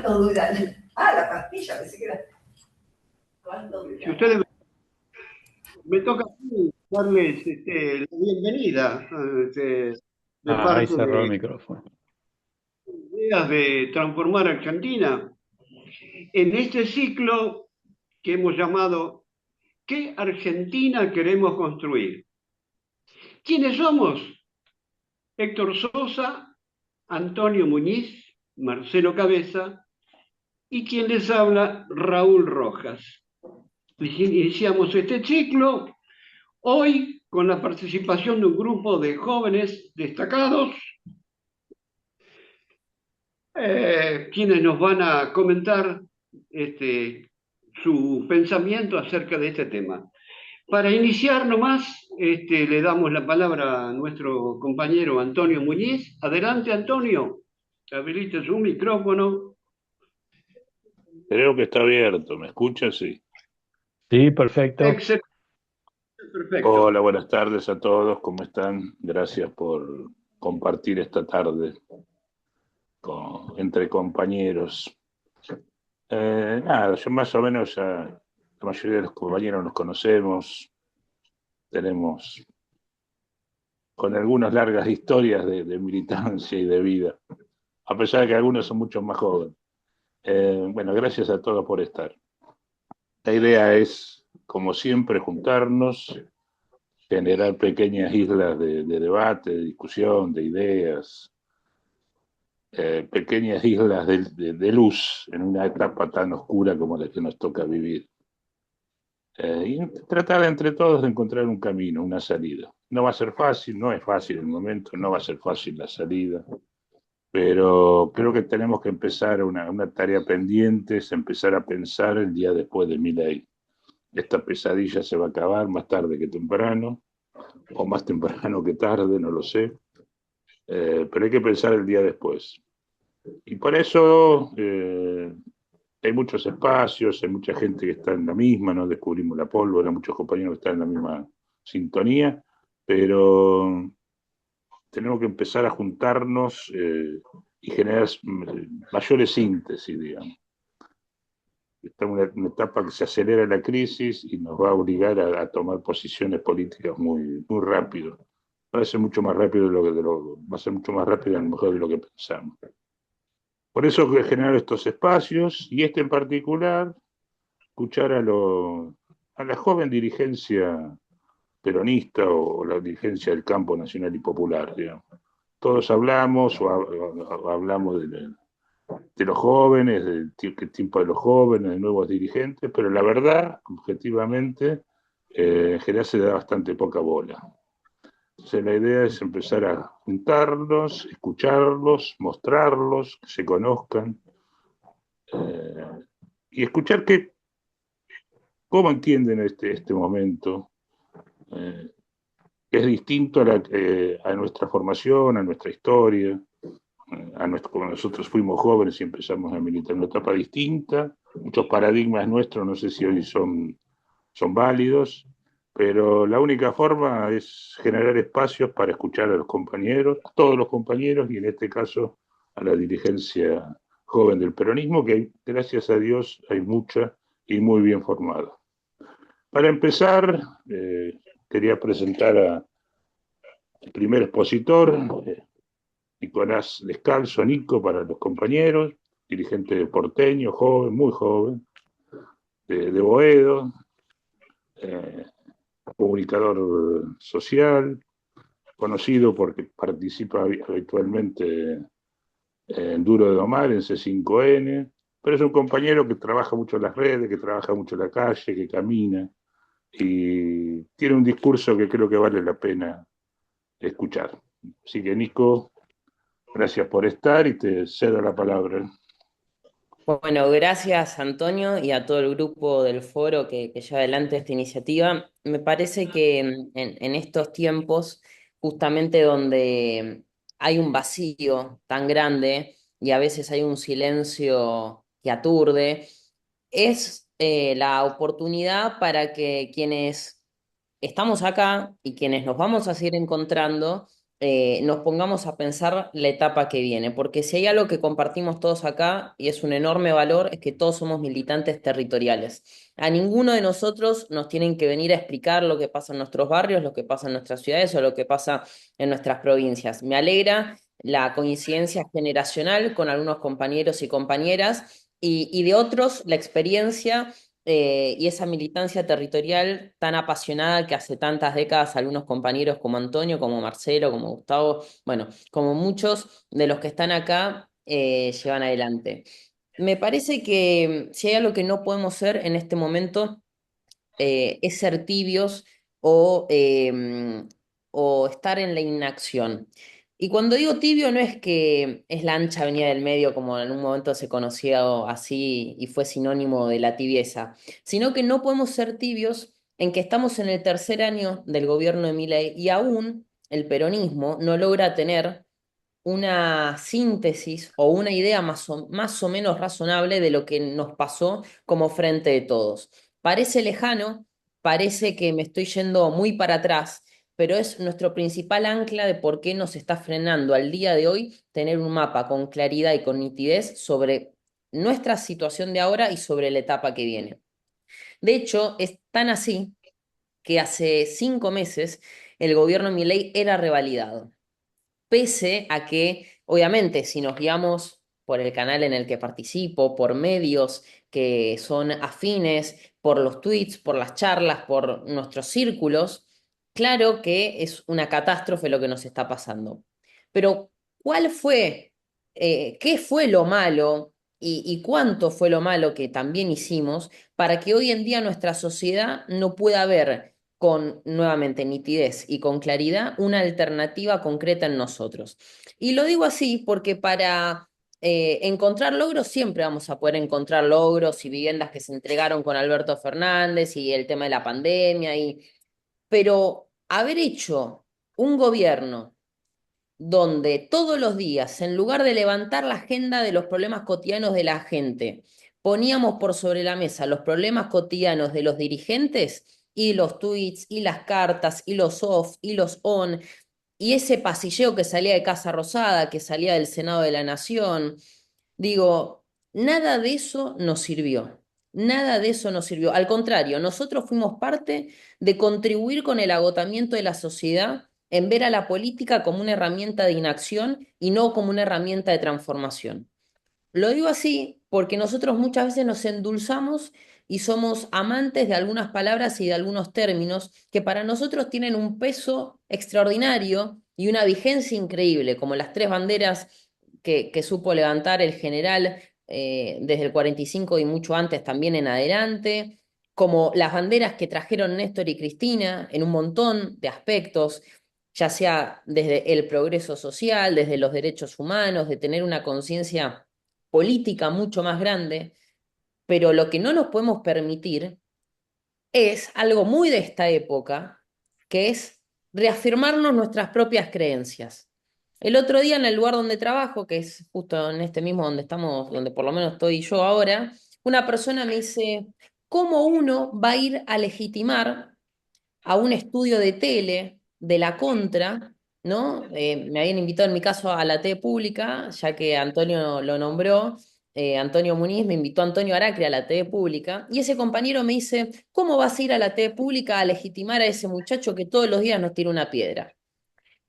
¿Cuánto dura? Ah, la pastilla, pensé que era. ¿Cuánto Si dura? ustedes me toca a mí darles la bienvenida de Ahí parte cerró el de micrófono. Ideas de Transformar Argentina en este ciclo que hemos llamado ¿Qué Argentina queremos construir? ¿Quiénes somos? Héctor Sosa, Antonio Muñiz, Marcelo Cabeza y quien les habla, Raúl Rojas. Iniciamos este ciclo hoy con la participación de un grupo de jóvenes destacados, quienes nos van a comentar su pensamiento acerca de este tema. Para iniciar nomás, le damos la palabra a nuestro compañero Antonio Muñiz. Adelante, Antonio. Habilite su micrófono. Creo que está abierto, ¿me escuchas? Sí. Sí, perfecto. Excelente, perfecto. Hola, buenas tardes a todos, ¿cómo están? Gracias por compartir esta tarde entre compañeros. Nada, yo más o menos la mayoría de los compañeros nos conocemos, tenemos con algunas largas historias de militancia y de vida, a pesar de que algunos son mucho más jóvenes. Bueno, gracias a todos por estar. La idea es, como siempre, juntarnos, generar pequeñas islas de debate, de discusión, de ideas, pequeñas islas de luz en una etapa tan oscura como la que nos toca vivir. Y tratar entre todos de encontrar un camino, una salida. No va a ser fácil, no es fácil el momento, no va a ser fácil la salida, pero creo que tenemos que empezar una tarea pendiente, es empezar a pensar el día después de Milei. Esta pesadilla se va a acabar más tarde que temprano, o más temprano que tarde, no lo sé, pero hay que pensar el día después. Y por eso hay muchos espacios, hay mucha gente que está en la misma, no descubrimos la pólvora, muchos compañeros que están en la misma sintonía, pero tenemos que empezar a juntarnos y generar mayores síntesis, digamos. Está en una etapa que se acelera la crisis y nos va a obligar a tomar posiciones políticas muy, muy rápido. Va a ser mucho más rápido va a ser mucho más rápido a lo mejor de lo que pensamos. Por eso que generar estos espacios y este en particular, escuchar a la joven dirigencia peronista o la dirigencia del campo nacional y popular, digamos. Todos hablamos o hablamos de los jóvenes, del tiempo de los jóvenes, de nuevos dirigentes, pero la verdad, objetivamente, en general se da bastante poca bola. Entonces la idea es empezar a juntarlos, escucharlos, mostrarlos, que se conozcan eh, y escuchar cómo entienden este momento, eh, que es distinto a nuestra formación, a nuestra historia, como nosotros fuimos jóvenes y empezamos a militar en una etapa distinta, muchos paradigmas nuestros no sé si hoy son válidos, pero la única forma es generar espacios para escuchar a los compañeros, a todos los compañeros y en este caso a la dirigencia joven del peronismo, que gracias a Dios hay mucha y muy bien formada. Para empezar, quería presentar al primer expositor, Nicolás Descalzo, Nico, para los compañeros, dirigente porteño, joven, muy joven, de Boedo, eh, comunicador social, conocido porque participa habitualmente en Duro de Domar, en C5N, pero es un compañero que trabaja mucho en las redes, que trabaja mucho en la calle, que camina y tiene un discurso que creo que vale la pena escuchar. Así que Nico, gracias por estar y te cedo la palabra. Bueno, gracias Antonio y a todo el grupo del foro que lleva adelante esta iniciativa. Me parece que en estos tiempos, justamente donde hay un vacío tan grande y a veces hay un silencio que aturde, es la oportunidad para que quienes estamos acá y quienes nos vamos a seguir encontrando, nos pongamos a pensar la etapa que viene, porque si hay algo que compartimos todos acá, y es un enorme valor, es que todos somos militantes territoriales. A ninguno de nosotros nos tienen que venir a explicar lo que pasa en nuestros barrios, lo que pasa en nuestras ciudades o lo que pasa en nuestras provincias. Me alegra la coincidencia generacional con algunos compañeros y compañeras, y de otros la experiencia y esa militancia territorial tan apasionada que hace tantas décadas algunos compañeros como Antonio, como Marcelo, como Gustavo, bueno, como muchos de los que están acá llevan adelante. Me parece que si hay algo que no podemos ser en este momento es ser tibios o estar en la inacción. Y cuando digo tibio no es que es la ancha avenida del medio, como en un momento se conocía así y fue sinónimo de la tibieza, sino que no podemos ser tibios en que estamos en el tercer año del gobierno de Milei y aún el peronismo no logra tener una síntesis o una idea más o menos razonable de lo que nos pasó como frente de todos. Parece lejano, parece que me estoy yendo muy para atrás, pero es nuestro principal ancla de por qué nos está frenando al día de hoy tener un mapa con claridad y con nitidez sobre nuestra situación de ahora y sobre la etapa que viene. De hecho, es tan así que hace 5 meses el gobierno Milei era revalidado, pese a que, obviamente, si nos guiamos por el canal en el que participo, por medios que son afines, por los tweets, por las charlas, por nuestros círculos, claro que es una catástrofe lo que nos está pasando. Pero, ¿cuál fue, qué fue lo malo y cuánto fue lo malo que también hicimos para que hoy en día nuestra sociedad no pueda ver con nuevamente nitidez y con claridad una alternativa concreta en nosotros? Y lo digo así porque para encontrar logros siempre vamos a poder encontrar logros y viviendas que se entregaron con Alberto Fernández y el tema de la pandemia, pero haber hecho un gobierno donde todos los días, en lugar de levantar la agenda de los problemas cotidianos de la gente, poníamos por sobre la mesa los problemas cotidianos de los dirigentes y los tweets y las cartas y los off y los on y ese pasilleo que salía de Casa Rosada, que salía del Senado de la Nación, digo, nada de eso nos sirvió. Nada de eso nos sirvió. Al contrario, nosotros fuimos parte de contribuir con el agotamiento de la sociedad en ver a la política como una herramienta de inacción y no como una herramienta de transformación. Lo digo así porque nosotros muchas veces nos endulzamos y somos amantes de algunas palabras y de algunos términos que para nosotros tienen un peso extraordinario y una vigencia increíble, como las tres banderas que supo levantar el general desde el 45 y mucho antes también en adelante, como las banderas que trajeron Néstor y Cristina en un montón de aspectos, ya sea desde el progreso social, desde los derechos humanos, de tener una conciencia política mucho más grande, pero lo que no nos podemos permitir es algo muy de esta época, que es reafirmarnos nuestras propias creencias. El otro día en el lugar donde trabajo, que es justo en este mismo donde estamos, donde por lo menos estoy yo ahora, una persona me dice, ¿cómo uno va a ir a legitimar a un estudio de tele de la Contra, ¿no? Me habían invitado en mi caso a la TV pública, ya que Antonio lo nombró, Antonio Muniz me invitó a Antonio Aracri a la TV pública, y ese compañero me dice, ¿cómo vas a ir a la TV pública a legitimar a ese muchacho que todos los días nos tira una piedra?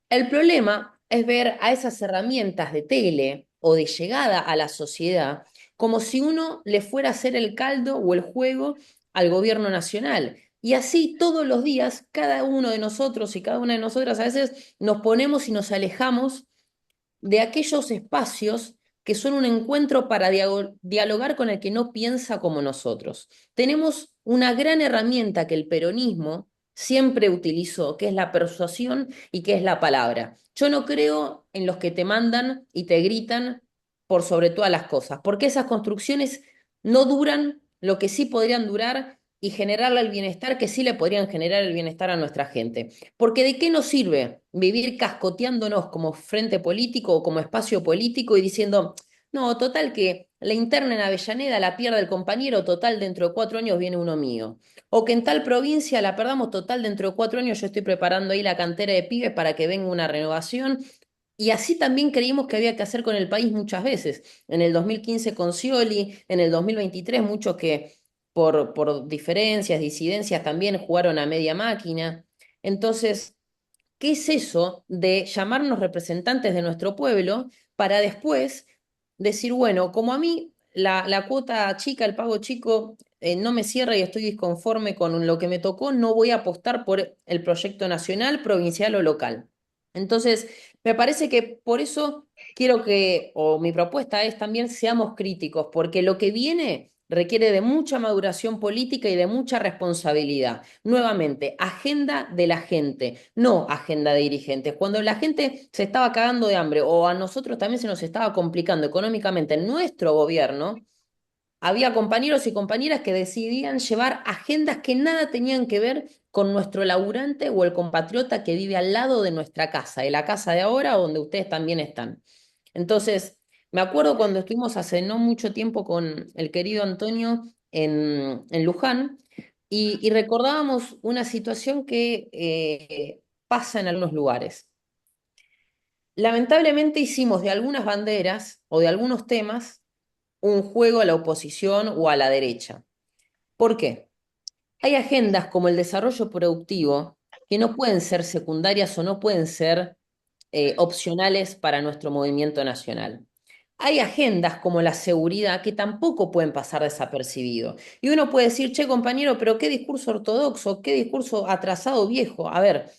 El problema es ver a esas herramientas de tele o de llegada a la sociedad como si uno le fuera a hacer el caldo o el juego al gobierno nacional. Y así todos los días, cada uno de nosotros y cada una de nosotras a veces nos ponemos y nos alejamos de aquellos espacios que son un encuentro para dialogar con el que no piensa como nosotros. Tenemos una gran herramienta que el peronismo siempre utilizó, que es la persuasión y que es la palabra. Yo no creo en los que te mandan y te gritan por sobre todas las cosas, porque esas construcciones no duran lo que sí podrían durar y generarle el bienestar que sí le podrían generar el bienestar a nuestra gente. Porque ¿de qué nos sirve vivir cascoteándonos como frente político o como espacio político y diciendo, no, total que la interna en Avellaneda la pierda el compañero, total, dentro de 4 años viene uno mío. O que en tal provincia la perdamos, total, dentro de 4 años yo estoy preparando ahí la cantera de pibes para que venga una renovación. Y así también creímos que había que hacer con el país muchas veces. En el 2015 con Scioli, en el 2023 muchos que por diferencias, disidencias también jugaron a media máquina. Entonces, ¿qué es eso de llamarnos representantes de nuestro pueblo para después decir, bueno, como a mí la cuota chica, el pago chico, no me cierra y estoy disconforme con lo que me tocó, no voy a apostar por el proyecto nacional, provincial o local? Entonces, me parece que por eso quiero que, o mi propuesta es también seamos críticos, porque lo que viene requiere de mucha maduración política y de mucha responsabilidad. Nuevamente, agenda de la gente, no agenda de dirigentes. Cuando la gente se estaba cagando de hambre o a nosotros también se nos estaba complicando económicamente en nuestro gobierno, había compañeros y compañeras que decidían llevar agendas que nada tenían que ver con nuestro laburante o el compatriota que vive al lado de nuestra casa, de la casa de ahora donde ustedes también están. Entonces, me acuerdo cuando estuvimos hace no mucho tiempo con el querido Antonio en Luján y recordábamos una situación que pasa en algunos lugares. Lamentablemente hicimos de algunas banderas o de algunos temas un juego a la oposición o a la derecha. ¿Por qué? Hay agendas como el desarrollo productivo que no pueden ser secundarias o no pueden ser opcionales para nuestro movimiento nacional. Hay agendas como la seguridad que tampoco pueden pasar desapercibido. Y uno puede decir, che, compañero, pero qué discurso ortodoxo, qué discurso atrasado viejo. A ver,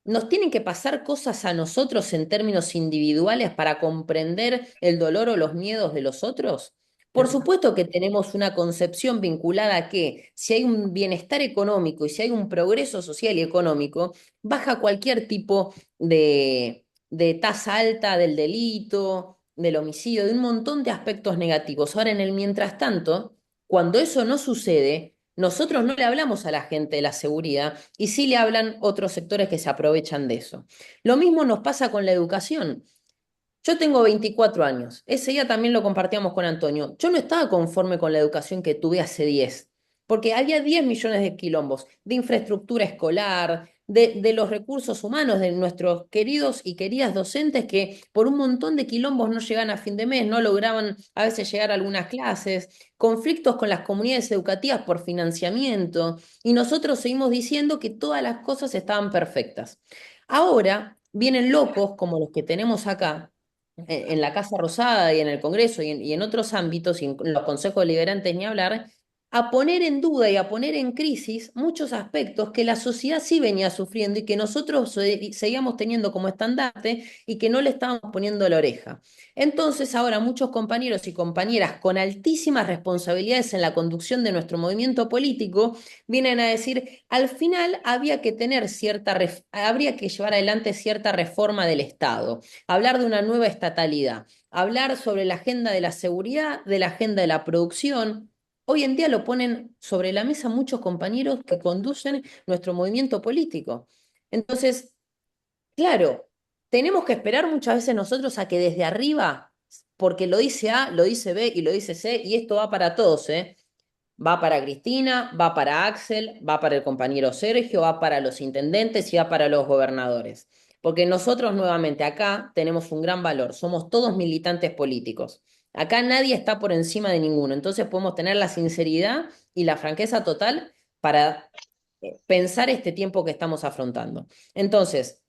¿nos tienen que pasar cosas a nosotros en términos individuales para comprender el dolor o los miedos de los otros? Por supuesto que tenemos una concepción vinculada a que si hay un bienestar económico y si hay un progreso social y económico, baja cualquier tipo de tasa alta del delito, del homicidio, de un montón de aspectos negativos. Ahora, en el mientras tanto, cuando eso no sucede, nosotros no le hablamos a la gente de la seguridad y sí le hablan otros sectores que se aprovechan de eso. Lo mismo nos pasa con la educación. Yo tengo 24 años. Ese día también lo compartíamos con Antonio. Yo no estaba conforme con la educación que tuve hace 10, porque había 10 millones de quilombos de infraestructura escolar, de los recursos humanos, de nuestros queridos y queridas docentes que por un montón de quilombos no llegaban a fin de mes, no lograban a veces llegar a algunas clases, conflictos con las comunidades educativas por financiamiento, y nosotros seguimos diciendo que todas las cosas estaban perfectas. Ahora vienen locos como los que tenemos acá en la Casa Rosada y en el Congreso y en otros ámbitos, y en los consejos deliberantes ni hablar, a poner en duda y a poner en crisis muchos aspectos que la sociedad sí venía sufriendo y que nosotros seguíamos teniendo como estandarte y que no le estábamos poniendo la oreja. Entonces ahora muchos compañeros y compañeras con altísimas responsabilidades en la conducción de nuestro movimiento político vienen a decir, al final habría que llevar adelante cierta reforma del Estado, hablar de una nueva estatalidad, hablar sobre la agenda de la seguridad, de la agenda de la producción. Hoy en día lo ponen sobre la mesa muchos compañeros que conducen nuestro movimiento político. Entonces, claro, tenemos que esperar muchas veces nosotros a que desde arriba, porque lo dice A, lo dice B y lo dice C, y esto va para todos, ¿eh? Va para Cristina, va para Axel, va para el compañero Sergio, va para los intendentes y va para los gobernadores. Porque nosotros nuevamente acá tenemos un gran valor, somos todos militantes políticos. Acá nadie está por encima de ninguno, entonces podemos tener la sinceridad y la franqueza total para pensar este tiempo que estamos afrontando. Entonces,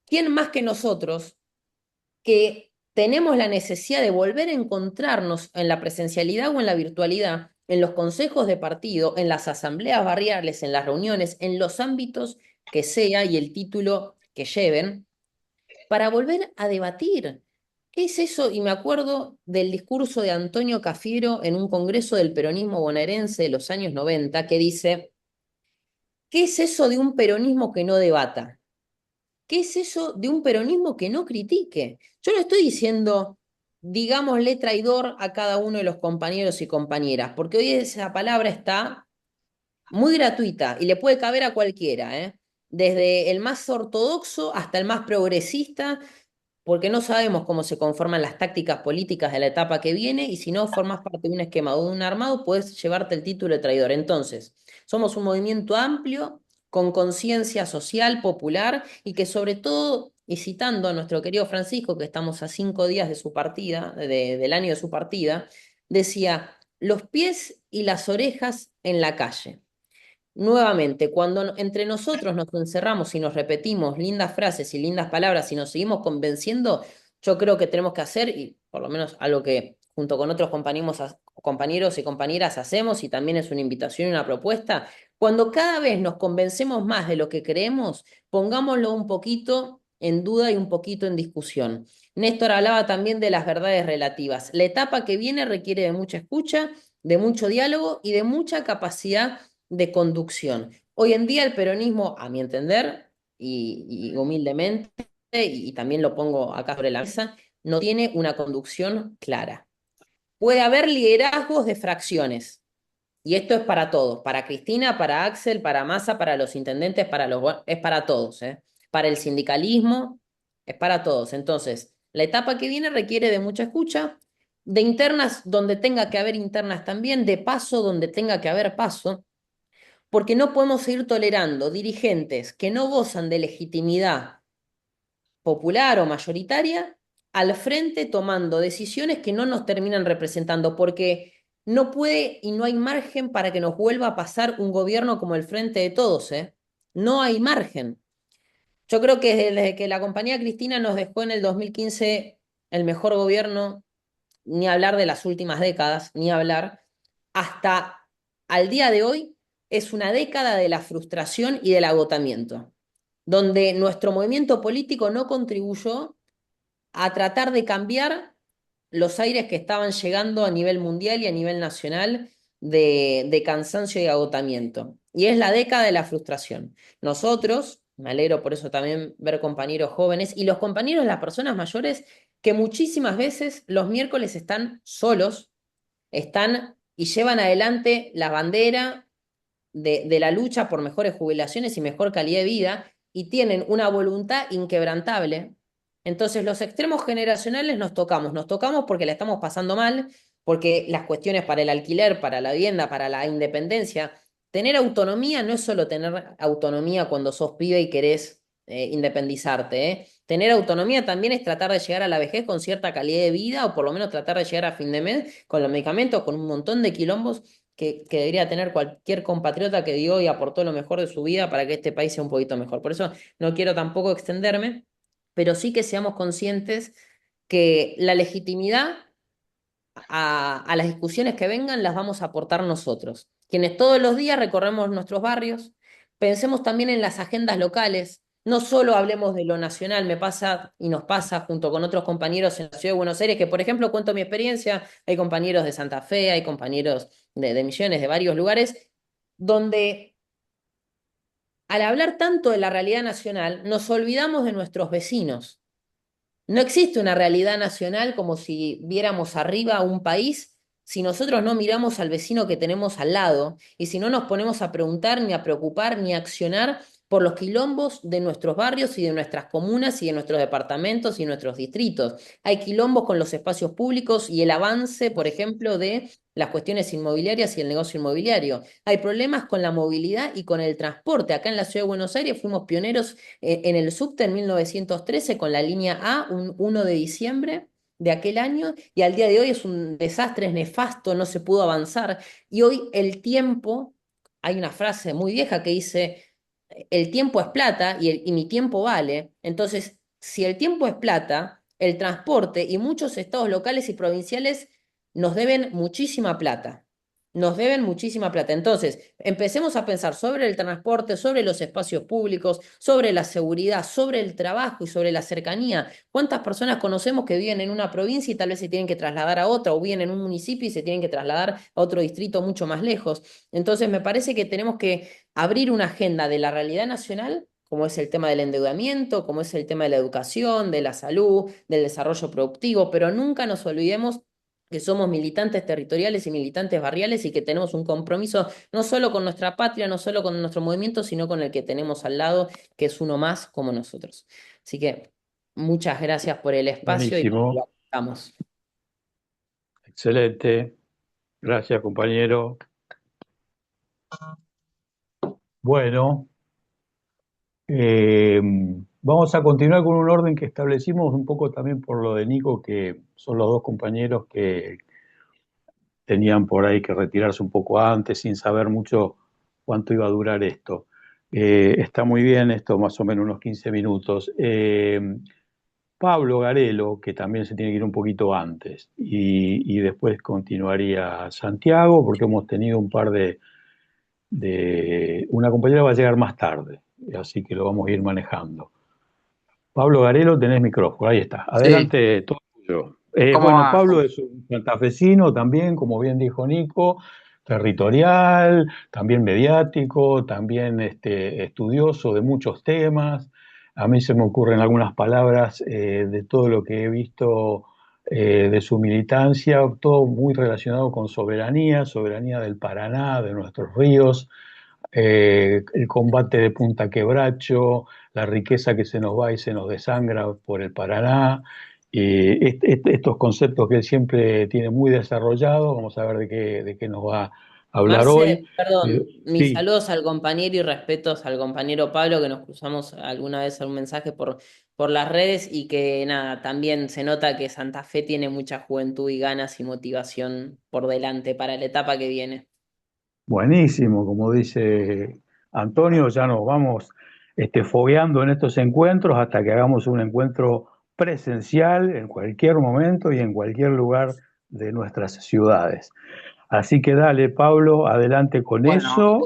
¿quién más que nosotros que tenemos la necesidad de volver a encontrarnos en la presencialidad o en la virtualidad, en los consejos de partido, en las asambleas barriales, en las reuniones, en los ámbitos que sea y el título que lleven, para volver a debatir? ¿Qué es eso? Y me acuerdo del discurso de Antonio Cafiero en un congreso del peronismo bonaerense de los años 90 que dice, ¿qué es eso de un peronismo que no debata? ¿Qué es eso de un peronismo que no critique? Yo no estoy diciendo, digámosle traidor a cada uno de los compañeros y compañeras, porque hoy esa palabra está muy gratuita y le puede caber a cualquiera, ¿eh? Desde el más ortodoxo hasta el más progresista. porque no sabemos cómo se conforman las tácticas políticas de la etapa que viene, y si no formas parte de un esquema o de un armado, puedes llevarte el título de traidor. Entonces, somos un movimiento amplio, con conciencia social, popular, y que sobre todo, y citando a nuestro querido Francisco, que estamos a 5 días de su partida, del año de su partida, decía, los pies y las orejas en la calle. Nuevamente, cuando entre nosotros nos encerramos y nos repetimos lindas frases y lindas palabras y nos seguimos convenciendo, yo creo que tenemos que hacer, y por lo menos algo que junto con otros compañeros y compañeras hacemos, y también es una invitación y una propuesta, cuando cada vez nos convencemos más de lo que creemos, pongámoslo un poquito en duda y un poquito en discusión. Néstor hablaba también de las verdades relativas. La etapa que viene requiere de mucha escucha, de mucho diálogo y de mucha capacidad de conducción. Hoy en día el peronismo, a mi entender, y humildemente, y también lo pongo acá sobre la mesa, no tiene una conducción clara. Puede haber liderazgos de fracciones, y esto es para todos, para Cristina, para Axel, para Massa, para los intendentes, es para todos, ¿eh? Para el sindicalismo, es para todos. Entonces, la etapa que viene requiere de mucha escucha, de internas donde tenga que haber internas también, de paso donde tenga que haber paso, porque no podemos seguir tolerando dirigentes que no gozan de legitimidad popular o mayoritaria al frente tomando decisiones que no nos terminan representando, porque no puede y no hay margen para que nos vuelva a pasar un gobierno como el Frente de Todos, ¿eh? No hay margen. Yo creo que desde que la compañía Cristina nos dejó en el 2015 el mejor gobierno, ni hablar de las últimas décadas, ni hablar, hasta al día de hoy es una década de la frustración y del agotamiento, donde nuestro movimiento político no contribuyó a tratar de cambiar los aires que estaban llegando a nivel mundial y a nivel nacional de cansancio y agotamiento. Y es la década de la frustración. Nosotros, me alegro por eso también ver compañeros jóvenes y los compañeros, las personas mayores, que muchísimas veces los miércoles están solos, están y llevan adelante la bandera de la lucha por mejores jubilaciones y mejor calidad de vida, y tienen una voluntad inquebrantable. Entonces los extremos generacionales nos tocamos porque la estamos pasando mal, porque las cuestiones para el alquiler, para la vivienda, para la independencia, tener autonomía no es solo tener autonomía cuando sos pibe y querés independizarte, ¿eh? Tener autonomía también es tratar de llegar a la vejez con cierta calidad de vida, o por lo menos tratar de llegar a fin de mes con los medicamentos, con un montón de quilombos que debería tener cualquier compatriota que dio y aportó lo mejor de su vida para que este país sea un poquito mejor. Por eso no quiero tampoco extenderme, pero sí que seamos conscientes que la legitimidad a las discusiones que vengan las vamos a aportar nosotros, quienes todos los días recorremos nuestros barrios. Pensemos también en las agendas locales, no solo hablemos de lo nacional. Me pasa y nos pasa junto con otros compañeros en la ciudad de Buenos Aires, que por ejemplo cuento mi experiencia, hay compañeros de Santa Fe, hay compañeros de Misiones, de varios lugares, donde al hablar tanto de la realidad nacional nos olvidamos de nuestros vecinos. No existe una realidad nacional como si viéramos arriba a un país si nosotros no miramos al vecino que tenemos al lado, y si no nos ponemos a preguntar, ni a preocupar, ni a accionar por los quilombos de nuestros barrios y de nuestras comunas y de nuestros departamentos y nuestros distritos. Hay quilombos con los espacios públicos y el avance, por ejemplo, de las cuestiones inmobiliarias y el negocio inmobiliario. Hay problemas con la movilidad y con el transporte. Acá en la ciudad de Buenos Aires fuimos pioneros en el subte en 1913 con la línea A, un 1 de diciembre de aquel año, y al día de hoy es un desastre, es nefasto, no se pudo avanzar. Y hoy el tiempo, hay una frase muy vieja que dice, el tiempo es plata y mi tiempo vale. Entonces, si el tiempo es plata, el transporte y muchos estados locales y provinciales nos deben muchísima plata. Nos deben muchísima plata. Entonces, empecemos a pensar sobre el transporte, sobre los espacios públicos, sobre la seguridad, sobre el trabajo y sobre la cercanía. ¿Cuántas personas conocemos que viven en una provincia y tal vez se tienen que trasladar a otra, o viven en un municipio y se tienen que trasladar a otro distrito mucho más lejos? Entonces, me parece que tenemos que abrir una agenda de la realidad nacional, como es el tema del endeudamiento, como es el tema de la educación, de la salud, del desarrollo productivo, pero nunca nos olvidemos que somos militantes territoriales y militantes barriales, y que tenemos un compromiso no solo con nuestra patria, no solo con nuestro movimiento, sino con el que tenemos al lado, que es uno más como nosotros. Así que Muchas gracias por el espacio y lo Buenísimo, estamos. excelente. Gracias, compañero. Bueno, eh, vamos a continuar con un orden que establecimos un poco también por lo de Nico, que son los dos compañeros que tenían por ahí que retirarse un poco antes sin saber mucho cuánto iba a durar esto. Está muy bien esto, más o menos unos 15 minutos. Pablo Garelo, que también se tiene que ir un poquito antes, y después continuaría Santiago, porque hemos tenido un par una compañera va a llegar más tarde, así que lo vamos a ir manejando. Pablo Garelo, tenés micrófono, ahí está. Sí, Adelante, todo tuyo. ¿cómo Bueno, va? Pablo es un santafesino también, como bien dijo Nico, territorial, también mediático, también estudioso de muchos temas. A mí se me ocurren algunas palabras de todo lo que he visto de su militancia, todo muy relacionado con soberanía, soberanía del Paraná, de nuestros ríos, el combate de Punta Quebracho, la riqueza que se nos va y se nos desangra por el Paraná, estos conceptos que él siempre tiene muy desarrollados, vamos a ver de qué nos va a hablar hoy. Marce, perdón, mis Sí, saludos al compañero y respetos al compañero Pablo, que nos cruzamos alguna vez un mensaje por las redes y que nada, también se nota que Santa Fe tiene mucha juventud y ganas y motivación por delante para la etapa que viene. buenísimo, como dice Antonio, ya nos vamos fogueando en estos encuentros hasta que hagamos un encuentro presencial en cualquier momento y en cualquier lugar de nuestras ciudades. Así que dale, Pablo, adelante con Bueno, eso.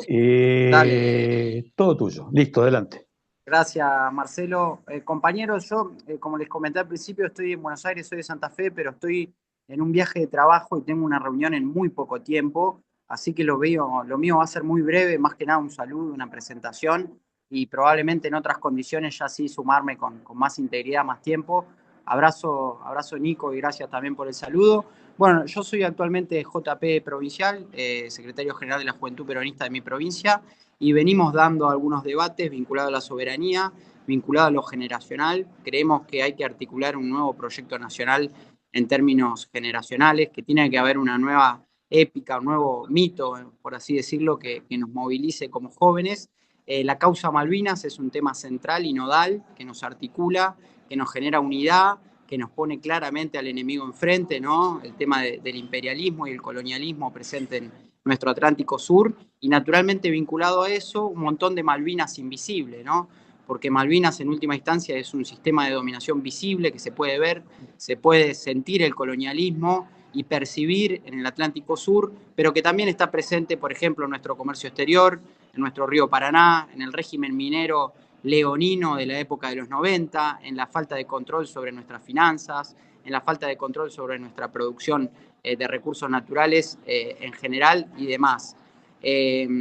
dale. Todo tuyo. Listo, adelante. Gracias, Marcelo. Compañeros, yo, como les comenté al principio, estoy en Buenos Aires, soy de Santa Fe, pero estoy en un viaje de trabajo y tengo una reunión en muy poco tiempo, así que lo mío va a ser muy breve, más que nada un saludo, una presentación y probablemente en otras condiciones ya sí sumarme con más integridad, más tiempo. Abrazo Nico y gracias también por el saludo. Bueno, yo soy actualmente JP provincial, secretario general de la Juventud Peronista de mi provincia y venimos dando algunos debates vinculados a la soberanía, vinculados a lo generacional. Creemos que hay que articular un nuevo proyecto nacional en términos generacionales, que tiene que haber una nueva épica, un nuevo mito, por así decirlo, que nos movilice como jóvenes. La causa Malvinas es un tema central y nodal que nos articula, que nos genera unidad, que nos pone claramente al enemigo enfrente, ¿no? El tema del imperialismo y el colonialismo presente en nuestro Atlántico Sur y naturalmente vinculado a eso un montón de Malvinas invisibles, ¿no? Porque Malvinas en última instancia es un sistema de dominación visible que se puede ver, se puede sentir el colonialismo y percibir en el Atlántico Sur, pero que también está presente, por ejemplo, en nuestro comercio exterior, en nuestro río Paraná, en el régimen minero leonino de la época de los 90, en la falta de control sobre nuestras finanzas, en la falta de control sobre nuestra producción de recursos naturales en general y demás.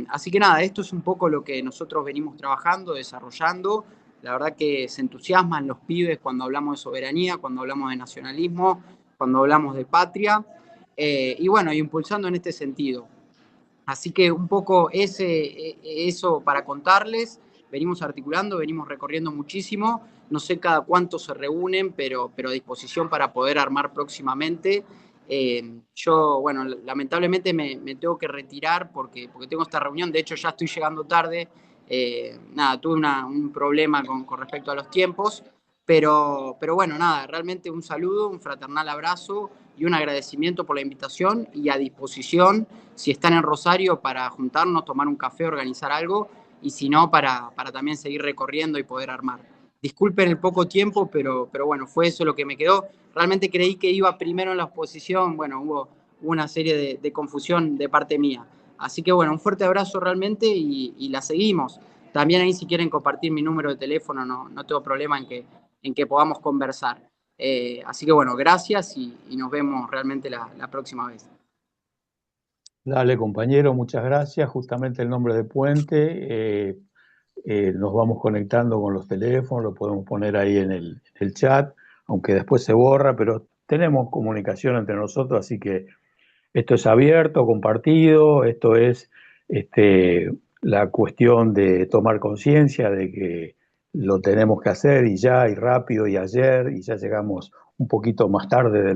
Así que nada, esto es un poco lo que nosotros venimos trabajando, desarrollando. La verdad que se entusiasman los pibes cuando hablamos de soberanía, cuando hablamos de nacionalismo, cuando hablamos de patria. Y bueno, impulsando en este sentido. Así que un poco eso para contarles. Venimos articulando, venimos recorriendo muchísimo. No sé cada cuánto se reúnen, pero a disposición para poder armar próximamente. Yo, bueno, lamentablemente me tengo que retirar porque tengo esta reunión. De hecho, ya estoy llegando tarde. Nada, tuve un problema con respecto a los tiempos. Pero bueno, nada, realmente un saludo, un fraternal abrazo y un agradecimiento por la invitación y a disposición si están en Rosario para juntarnos, tomar un café, organizar algo y si no, para también seguir recorriendo y poder armar. Disculpen el poco tiempo, pero bueno, fue eso lo que me quedó. Realmente creí que iba primero en la exposición, bueno, hubo una serie de confusión de parte mía. Así que bueno, un fuerte abrazo realmente y la seguimos. También ahí si quieren compartir mi número de teléfono, no tengo problema en que podamos conversar. Así que bueno, gracias y nos vemos realmente la próxima vez. Dale, compañero, muchas gracias. Justamente el nombre de Puente. Nos vamos conectando con los teléfonos, lo podemos poner ahí en el chat, aunque después se borra, pero tenemos comunicación entre nosotros, así que esto es abierto, compartido, esto es la cuestión de tomar conciencia de que lo tenemos que hacer y ya, y rápido, y ayer, y ya llegamos un poquito más tarde de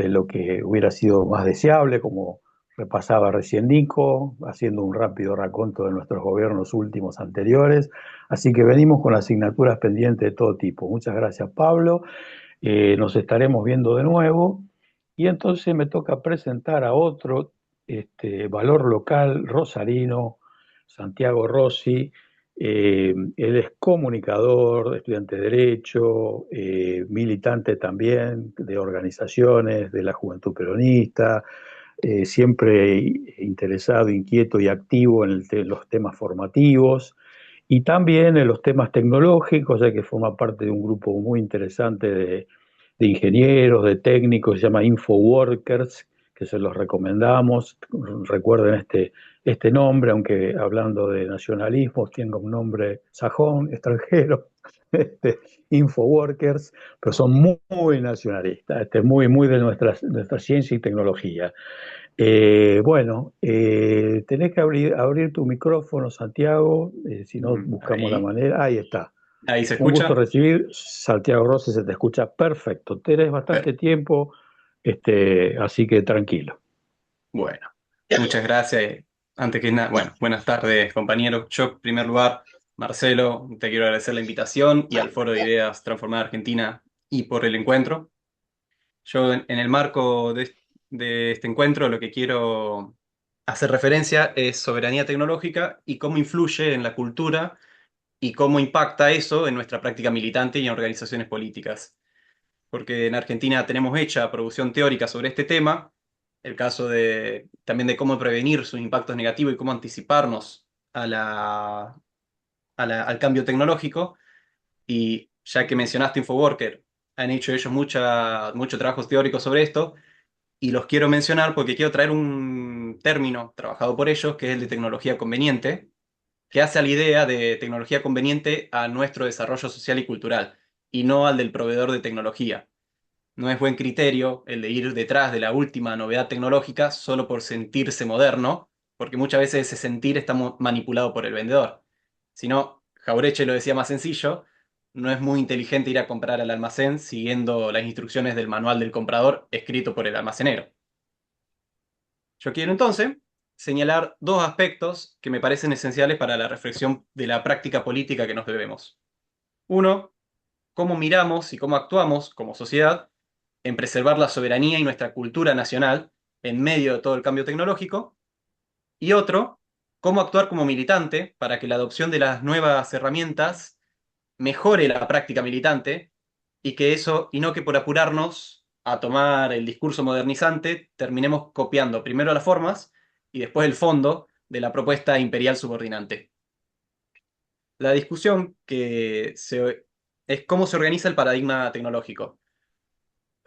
lo que hubiera sido más deseable, como repasaba recién Nico, haciendo un rápido raconto de nuestros gobiernos últimos anteriores. Así que venimos con asignaturas pendientes de todo tipo. Muchas gracias, Pablo. Nos estaremos viendo de nuevo. Y entonces me toca presentar a otro valor local rosarino, Santiago Rossi. Él es comunicador, estudiante de Derecho, militante también de organizaciones de la Juventud Peronista, siempre interesado, inquieto y activo en los temas formativos y también en los temas tecnológicos, ya que forma parte de un grupo muy interesante de ingenieros, de técnicos, se llama InfoWorkers, que se los recomendamos. Recuerden este nombre, aunque hablando de nacionalismos, tenga un nombre sajón, extranjero, InfoWorkers, pero son muy nacionalistas, muy de nuestra ciencia y tecnología. Tenés que abrir tu micrófono, Santiago, si no buscamos la Ahí, manera. Ahí está. ahí se Un gusto escucha. recibir, Santiago Rossi, se te escucha perfecto. Tenés bastante tiempo, así que tranquilo. Bueno, muchas gracias. Antes que nada, bueno, buenas tardes, compañeros. Yo, en primer lugar, Marcelo, te quiero agradecer la invitación y al Foro de Ideas Transformar Argentina y por el encuentro. Yo, en el marco de este encuentro, lo que quiero hacer referencia es soberanía tecnológica y cómo influye en la cultura y cómo impacta eso en nuestra práctica militante y en organizaciones políticas. Porque en Argentina tenemos hecha producción teórica sobre este tema, el caso también de cómo prevenir sus impactos negativos y cómo anticiparnos al cambio tecnológico. Y ya que mencionaste InfoWorker, han hecho ellos mucho trabajo teórico sobre esto, y los quiero mencionar porque quiero traer un término trabajado por ellos, que es el de tecnología conveniente, que hace a la idea de tecnología conveniente a nuestro desarrollo social y cultural, y no al del proveedor de tecnología. No es buen criterio el de ir detrás de la última novedad tecnológica solo por sentirse moderno, porque muchas veces ese sentir está manipulado por el vendedor. Si no, Jaureche lo decía más sencillo, no es muy inteligente ir a comprar al almacén siguiendo las instrucciones del manual del comprador escrito por el almacenero. Yo quiero entonces señalar dos aspectos que me parecen esenciales para la reflexión de la práctica política que nos debemos. Uno, cómo miramos y cómo actuamos como sociedad en preservar la soberanía y nuestra cultura nacional en medio de todo el cambio tecnológico. Y otro, cómo actuar como militante para que la adopción de las nuevas herramientas mejore la práctica militante y no que por apurarnos a tomar el discurso modernizante terminemos copiando primero las formas y después el fondo de la propuesta imperial subordinante. La discusión es cómo se organiza el paradigma tecnológico.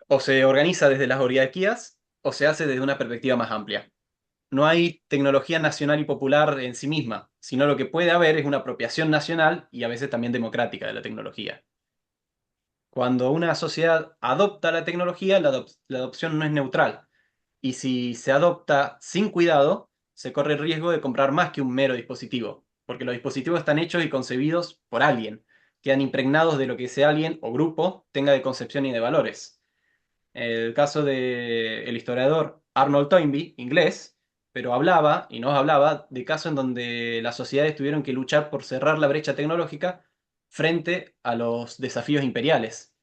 O se organiza desde las oligarquías o se hace desde una perspectiva más amplia. No hay tecnología nacional y popular en sí misma, sino lo que puede haber es una apropiación nacional y a veces también democrática de la tecnología. Cuando una sociedad adopta la tecnología, la adopción no es neutral. Y si se adopta sin cuidado, se corre el riesgo de comprar más que un mero dispositivo, porque los dispositivos están hechos y concebidos por alguien, quedan impregnados de lo que ese alguien o grupo tenga de concepción y de valores. El caso del historiador Arnold Toynbee, inglés, pero hablaba, y nos hablaba, de casos en donde las sociedades tuvieron que luchar por cerrar la brecha tecnológica frente a los desafíos imperiales.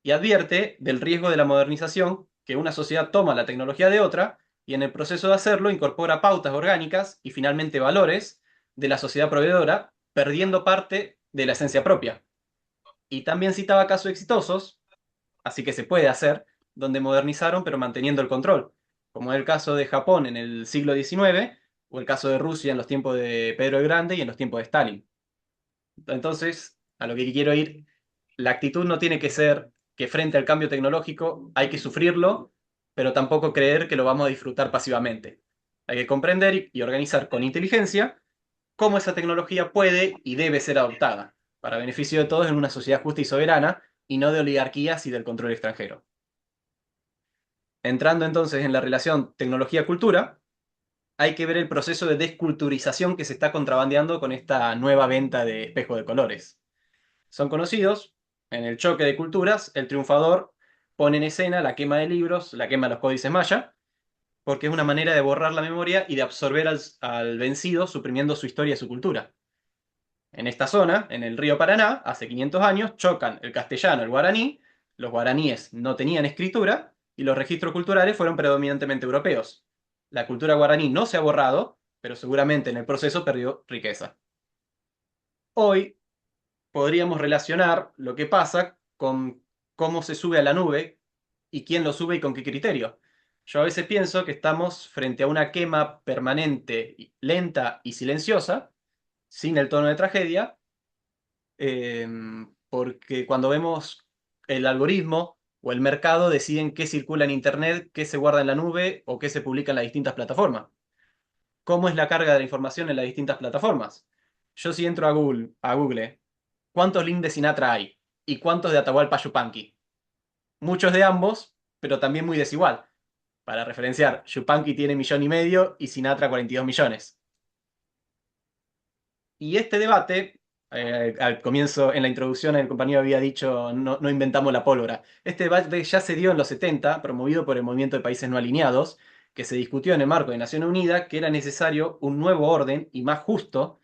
Y advierte del riesgo de la modernización, que una sociedad toma la tecnología de otra y en el proceso de hacerlo incorpora pautas orgánicas y finalmente valores de la sociedad proveedora, perdiendo parte de la esencia propia. Y también citaba casos exitosos, así que se puede hacer, donde modernizaron pero manteniendo el control, como es el caso de Japón en el siglo XIX o el caso de Rusia en los tiempos de Pedro el Grande y en los tiempos de Stalin. Entonces, a lo que quiero ir, la actitud no tiene que ser que frente al cambio tecnológico hay que sufrirlo, pero tampoco creer que lo vamos a disfrutar pasivamente. Hay que comprender y organizar con inteligencia cómo esa tecnología puede y debe ser adoptada para beneficio de todos en una sociedad justa y soberana y no de oligarquías y del control extranjero. Entrando entonces en la relación tecnología-cultura, hay que ver el proceso de desculturización que se está contrabandeando con esta nueva venta de espejo de colores. Son conocidos. En el choque de culturas, el triunfador pone en escena la quema de libros, la quema de los códices maya, porque es una manera de borrar la memoria y de absorber al vencido, suprimiendo su historia y su cultura. En esta zona, en el río Paraná, hace 500 años, chocan el castellano y el guaraní. Los guaraníes no tenían escritura y los registros culturales fueron predominantemente europeos. La cultura guaraní no se ha borrado, pero seguramente en el proceso perdió riqueza. Hoy podríamos relacionar lo que pasa con cómo se sube a la nube y quién lo sube y con qué criterio. Yo a veces pienso que estamos frente a una quema permanente, lenta y silenciosa, sin el tono de tragedia, porque cuando vemos el algoritmo o el mercado deciden qué circula en Internet, qué se guarda en la nube o qué se publica en las distintas plataformas. ¿Cómo es la carga de la información en las distintas plataformas? Yo si entro a Google, ¿cuántos links de Sinatra hay? ¿Y cuántos de Atahualpa Yupanqui? Muchos de ambos, pero también muy desigual. Para referenciar, Yupanqui tiene 1,5 millones y Sinatra 42 millones. Y este debate, al comienzo, en la introducción, el compañero había dicho, no, no inventamos la pólvora. Este debate ya se dio en los 70, promovido por el Movimiento de Países No Alineados, que se discutió en el marco de Naciones Unidas que era necesario un nuevo orden y más justo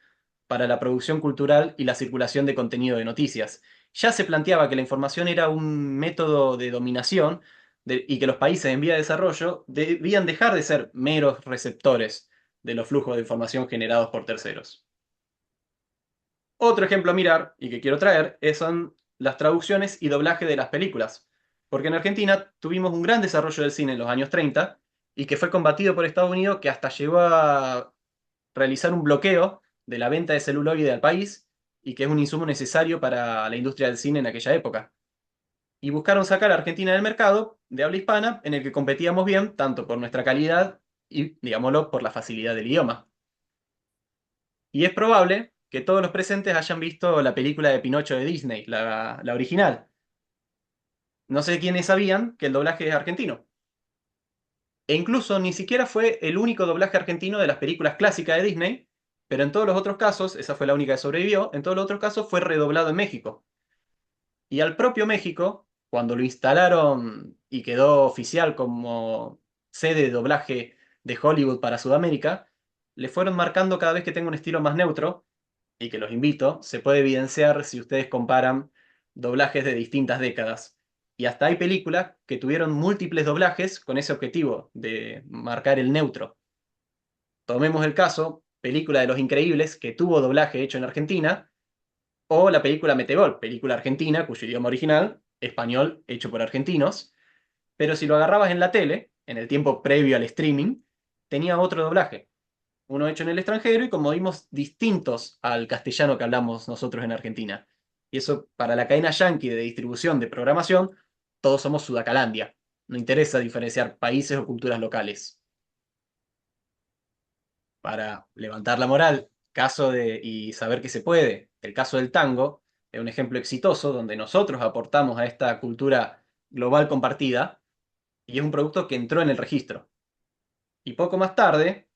para la producción cultural y la circulación de contenido de noticias. Ya se planteaba que la información era un método de dominación y que los países en vía de desarrollo debían dejar de ser meros receptores de los flujos de información generados por terceros. Otro ejemplo a mirar, y que quiero traer, son las traducciones y doblaje de las películas. Porque en Argentina tuvimos un gran desarrollo del cine en los años 30 y que fue combatido por Estados Unidos, que hasta llegó a realizar un bloqueo de la venta de celuloide al país y que es un insumo necesario para la industria del cine en aquella época. Y buscaron sacar a Argentina del mercado de habla hispana en el que competíamos bien, tanto por nuestra calidad y, digámoslo, por la facilidad del idioma. Y es probable que todos los presentes hayan visto la película de Pinocho de Disney, la original. No sé quiénes sabían que el doblaje es argentino. E incluso ni siquiera fue el único doblaje argentino de las películas clásicas de Disney, pero en todos los otros casos, esa fue la única que sobrevivió, en todos los otros casos fue redoblado en México. Y al propio México, cuando lo instalaron y quedó oficial como sede de doblaje de Hollywood para Sudamérica, le fueron marcando cada vez que tenga un estilo más neutro, y que los invito, se puede evidenciar si ustedes comparan doblajes de distintas décadas. Y hasta hay películas que tuvieron múltiples doblajes con ese objetivo de marcar el neutro. Tomemos el caso, película de Los Increíbles, que tuvo doblaje hecho en Argentina, o la película Metegol, película argentina, cuyo idioma original, español, hecho por argentinos, pero si lo agarrabas en la tele, en el tiempo previo al streaming, tenía otro doblaje. Uno hecho en el extranjero y como vimos, distintos al castellano que hablamos nosotros en Argentina. Y eso, para la cadena yankee de distribución de programación, todos somos Sudacalandia. No interesa diferenciar países o culturas locales. Para levantar la moral, y saber que se puede, el caso del tango es un ejemplo exitoso donde nosotros aportamos a esta cultura global compartida y es un producto que entró en el registro. Y poco más tarde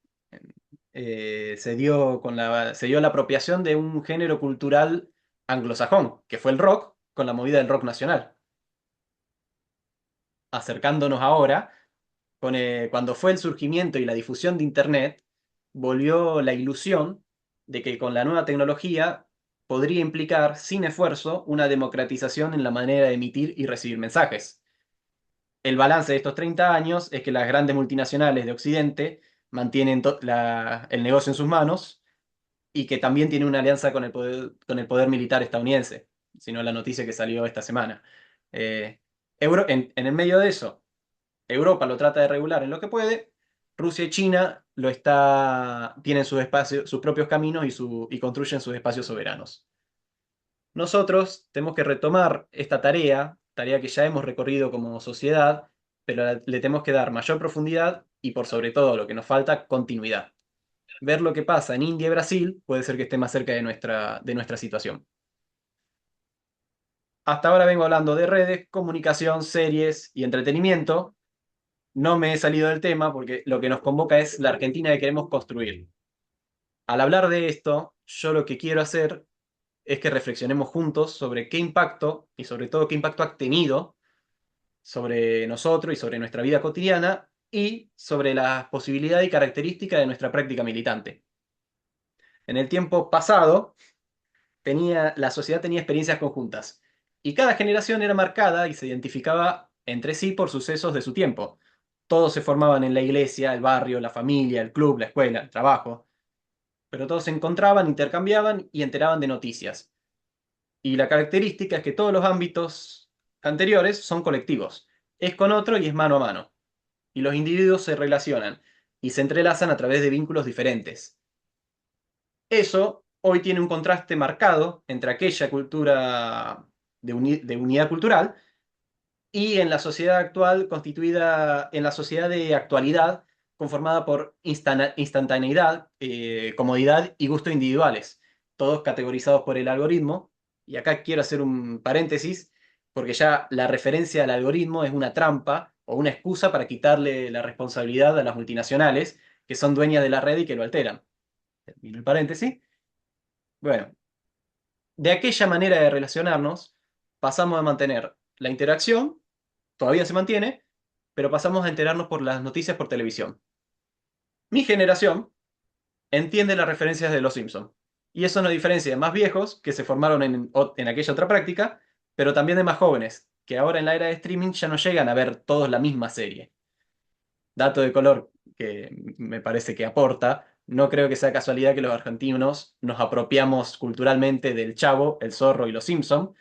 se dio la apropiación de un género cultural anglosajón, que fue el rock, con la movida del rock nacional. Acercándonos ahora, cuando fue el surgimiento y la difusión de Internet, volvió la ilusión de que con la nueva tecnología podría implicar, sin esfuerzo, una democratización en la manera de emitir y recibir mensajes. El balance de estos 30 años es que las grandes multinacionales de Occidente mantienen el negocio en sus manos y que también tiene una alianza con el poder militar estadounidense, sino la noticia que salió esta semana. Eh, en el medio de eso, Europa lo trata de regular en lo que puede, Rusia y China tienen sus propios caminos y construyen sus espacios soberanos. Nosotros tenemos que retomar esta tarea que ya hemos recorrido como sociedad, pero le tenemos que dar mayor profundidad y por sobre todo lo que nos falta, continuidad. Ver lo que pasa en India y Brasil puede ser que esté más cerca de nuestra situación. Hasta ahora vengo hablando de redes, comunicación, series y entretenimiento. No me he salido del tema porque lo que nos convoca es la Argentina que queremos construir. Al hablar de esto, yo lo que quiero hacer es que reflexionemos juntos sobre qué impacto, y sobre todo qué impacto ha tenido sobre nosotros y sobre nuestra vida cotidiana, y sobre las posibilidades y características de nuestra práctica militante. En el tiempo pasado, la sociedad tenía experiencias conjuntas, y cada generación era marcada y se identificaba entre sí por sucesos de su tiempo. Todos se formaban en la iglesia, el barrio, la familia, el club, la escuela, el trabajo, pero todos se encontraban, intercambiaban y enteraban de noticias. Y la característica es que todos los ámbitos anteriores son colectivos. Es con otro y es mano a mano. Y los individuos se relacionan y se entrelazan a través de vínculos diferentes. Eso hoy tiene un contraste marcado entre aquella cultura de unidad cultural y en la sociedad actual constituida, en la sociedad de actualidad, conformada por instantaneidad, comodidad y gusto individuales, todos categorizados por el algoritmo. Y acá quiero hacer un paréntesis, porque ya la referencia al algoritmo es una trampa o una excusa para quitarle la responsabilidad a las multinacionales, que son dueñas de la red y que lo alteran. Termino el paréntesis. Bueno, de aquella manera de relacionarnos, pasamos a mantener la interacción, todavía se mantiene, pero pasamos a enterarnos por las noticias por televisión. Mi generación entiende las referencias de Los Simpson, y eso nos diferencia de más viejos, que se formaron en aquella otra práctica, pero también de más jóvenes, que ahora en la era de streaming ya no llegan a ver todos la misma serie. Dato de color que me parece que aporta, no creo que sea casualidad que los argentinos nos apropiamos culturalmente del Chavo, El Zorro y Los Simpson,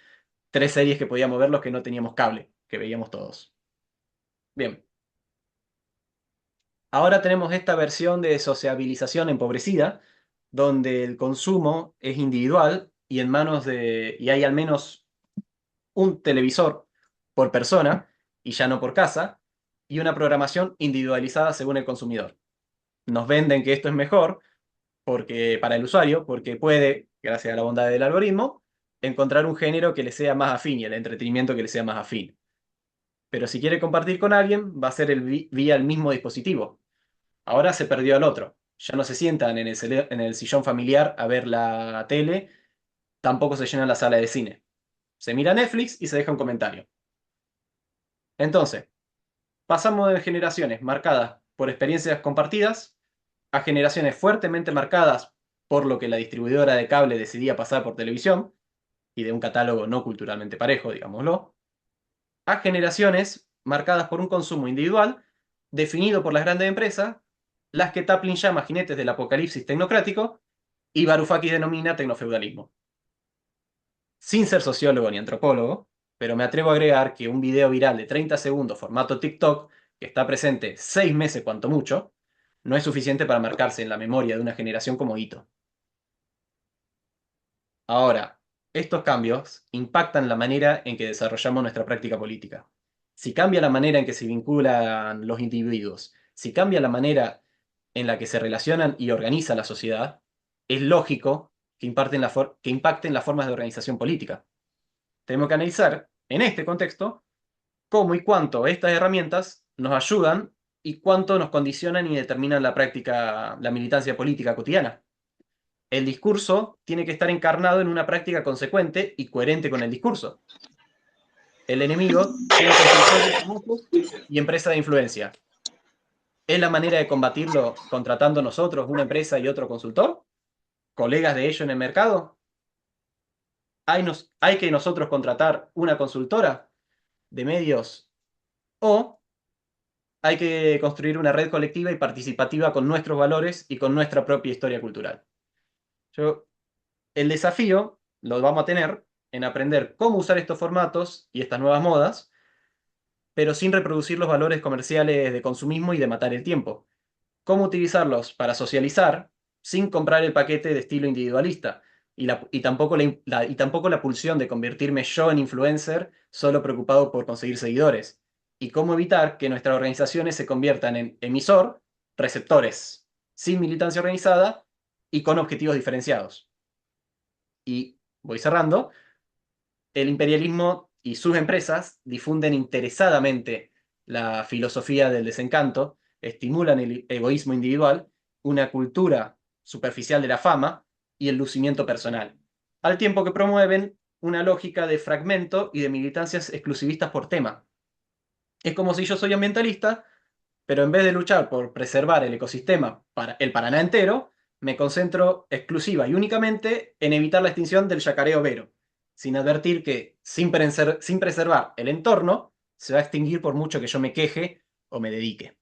tres series que podíamos ver los que no teníamos cable, que veíamos todos. Bien. Ahora tenemos esta versión de sociabilización empobrecida, donde el consumo es individual y y hay al menos un televisor por persona, y ya no por casa, y una programación individualizada según el consumidor. Nos venden que esto es mejor para el usuario, porque puede, gracias a la bondad del algoritmo, encontrar un género que le sea más afín y el entretenimiento que le sea más afín. Pero si quiere compartir con alguien, va a ser vía el mismo dispositivo. Ahora se perdió al otro. Ya no se sientan en el sillón familiar a ver la tele, tampoco se llena la sala de cine. Se mira Netflix y se deja un comentario. Entonces, pasamos de generaciones marcadas por experiencias compartidas a generaciones fuertemente marcadas por lo que la distribuidora de cable decidía pasar por televisión, y de un catálogo no culturalmente parejo, digámoslo, a generaciones marcadas por un consumo individual definido por las grandes empresas, las que Taplin llama jinetes del apocalipsis tecnocrático y Varoufakis denomina tecnofeudalismo. Sin ser sociólogo ni antropólogo, pero me atrevo a agregar que un video viral de 30 segundos formato TikTok, que está presente 6 meses cuanto mucho, no es suficiente para marcarse en la memoria de una generación como hito. Ahora, estos cambios impactan la manera en que desarrollamos nuestra práctica política. Si cambia la manera en que se vinculan los individuos, si cambia la manera en la que se relacionan y organiza la sociedad, es lógico que impacten las formas de organización política. Tenemos que analizar, en este contexto, cómo y cuánto estas herramientas nos ayudan y cuánto nos condicionan y determinan la militancia política cotidiana. El discurso tiene que estar encarnado en una práctica consecuente y coherente con el discurso. El enemigo tiene consultores famosos y empresas de influencia. ¿Es la manera de combatirlo contratando nosotros una empresa y otro consultor? ¿Colegas de ellos en el mercado? ¿Hay que nosotros contratar una consultora de medios? ¿O hay que construir una red colectiva y participativa con nuestros valores y con nuestra propia historia cultural? El desafío lo vamos a tener en aprender cómo usar estos formatos y estas nuevas modas, pero sin reproducir los valores comerciales de consumismo y de matar el tiempo. Cómo utilizarlos para socializar sin comprar el paquete de estilo individualista y tampoco la pulsión de convertirme yo en influencer solo preocupado por conseguir seguidores. Y cómo evitar que nuestras organizaciones se conviertan en emisor, receptores, sin militancia organizada y con objetivos diferenciados. Y voy cerrando. El imperialismo y sus empresas difunden interesadamente la filosofía del desencanto, estimulan el egoísmo individual, una cultura superficial de la fama y el lucimiento personal. al tiempo que promueven una lógica de fragmento y de militancias exclusivistas por tema. Es como si yo soy ambientalista, pero en vez de luchar por preservar el ecosistema para el Paraná entero, me concentro exclusiva y únicamente en evitar la extinción del yacaré overo, sin advertir que sin preservar el entorno, se va a extinguir por mucho que yo me queje o me dedique.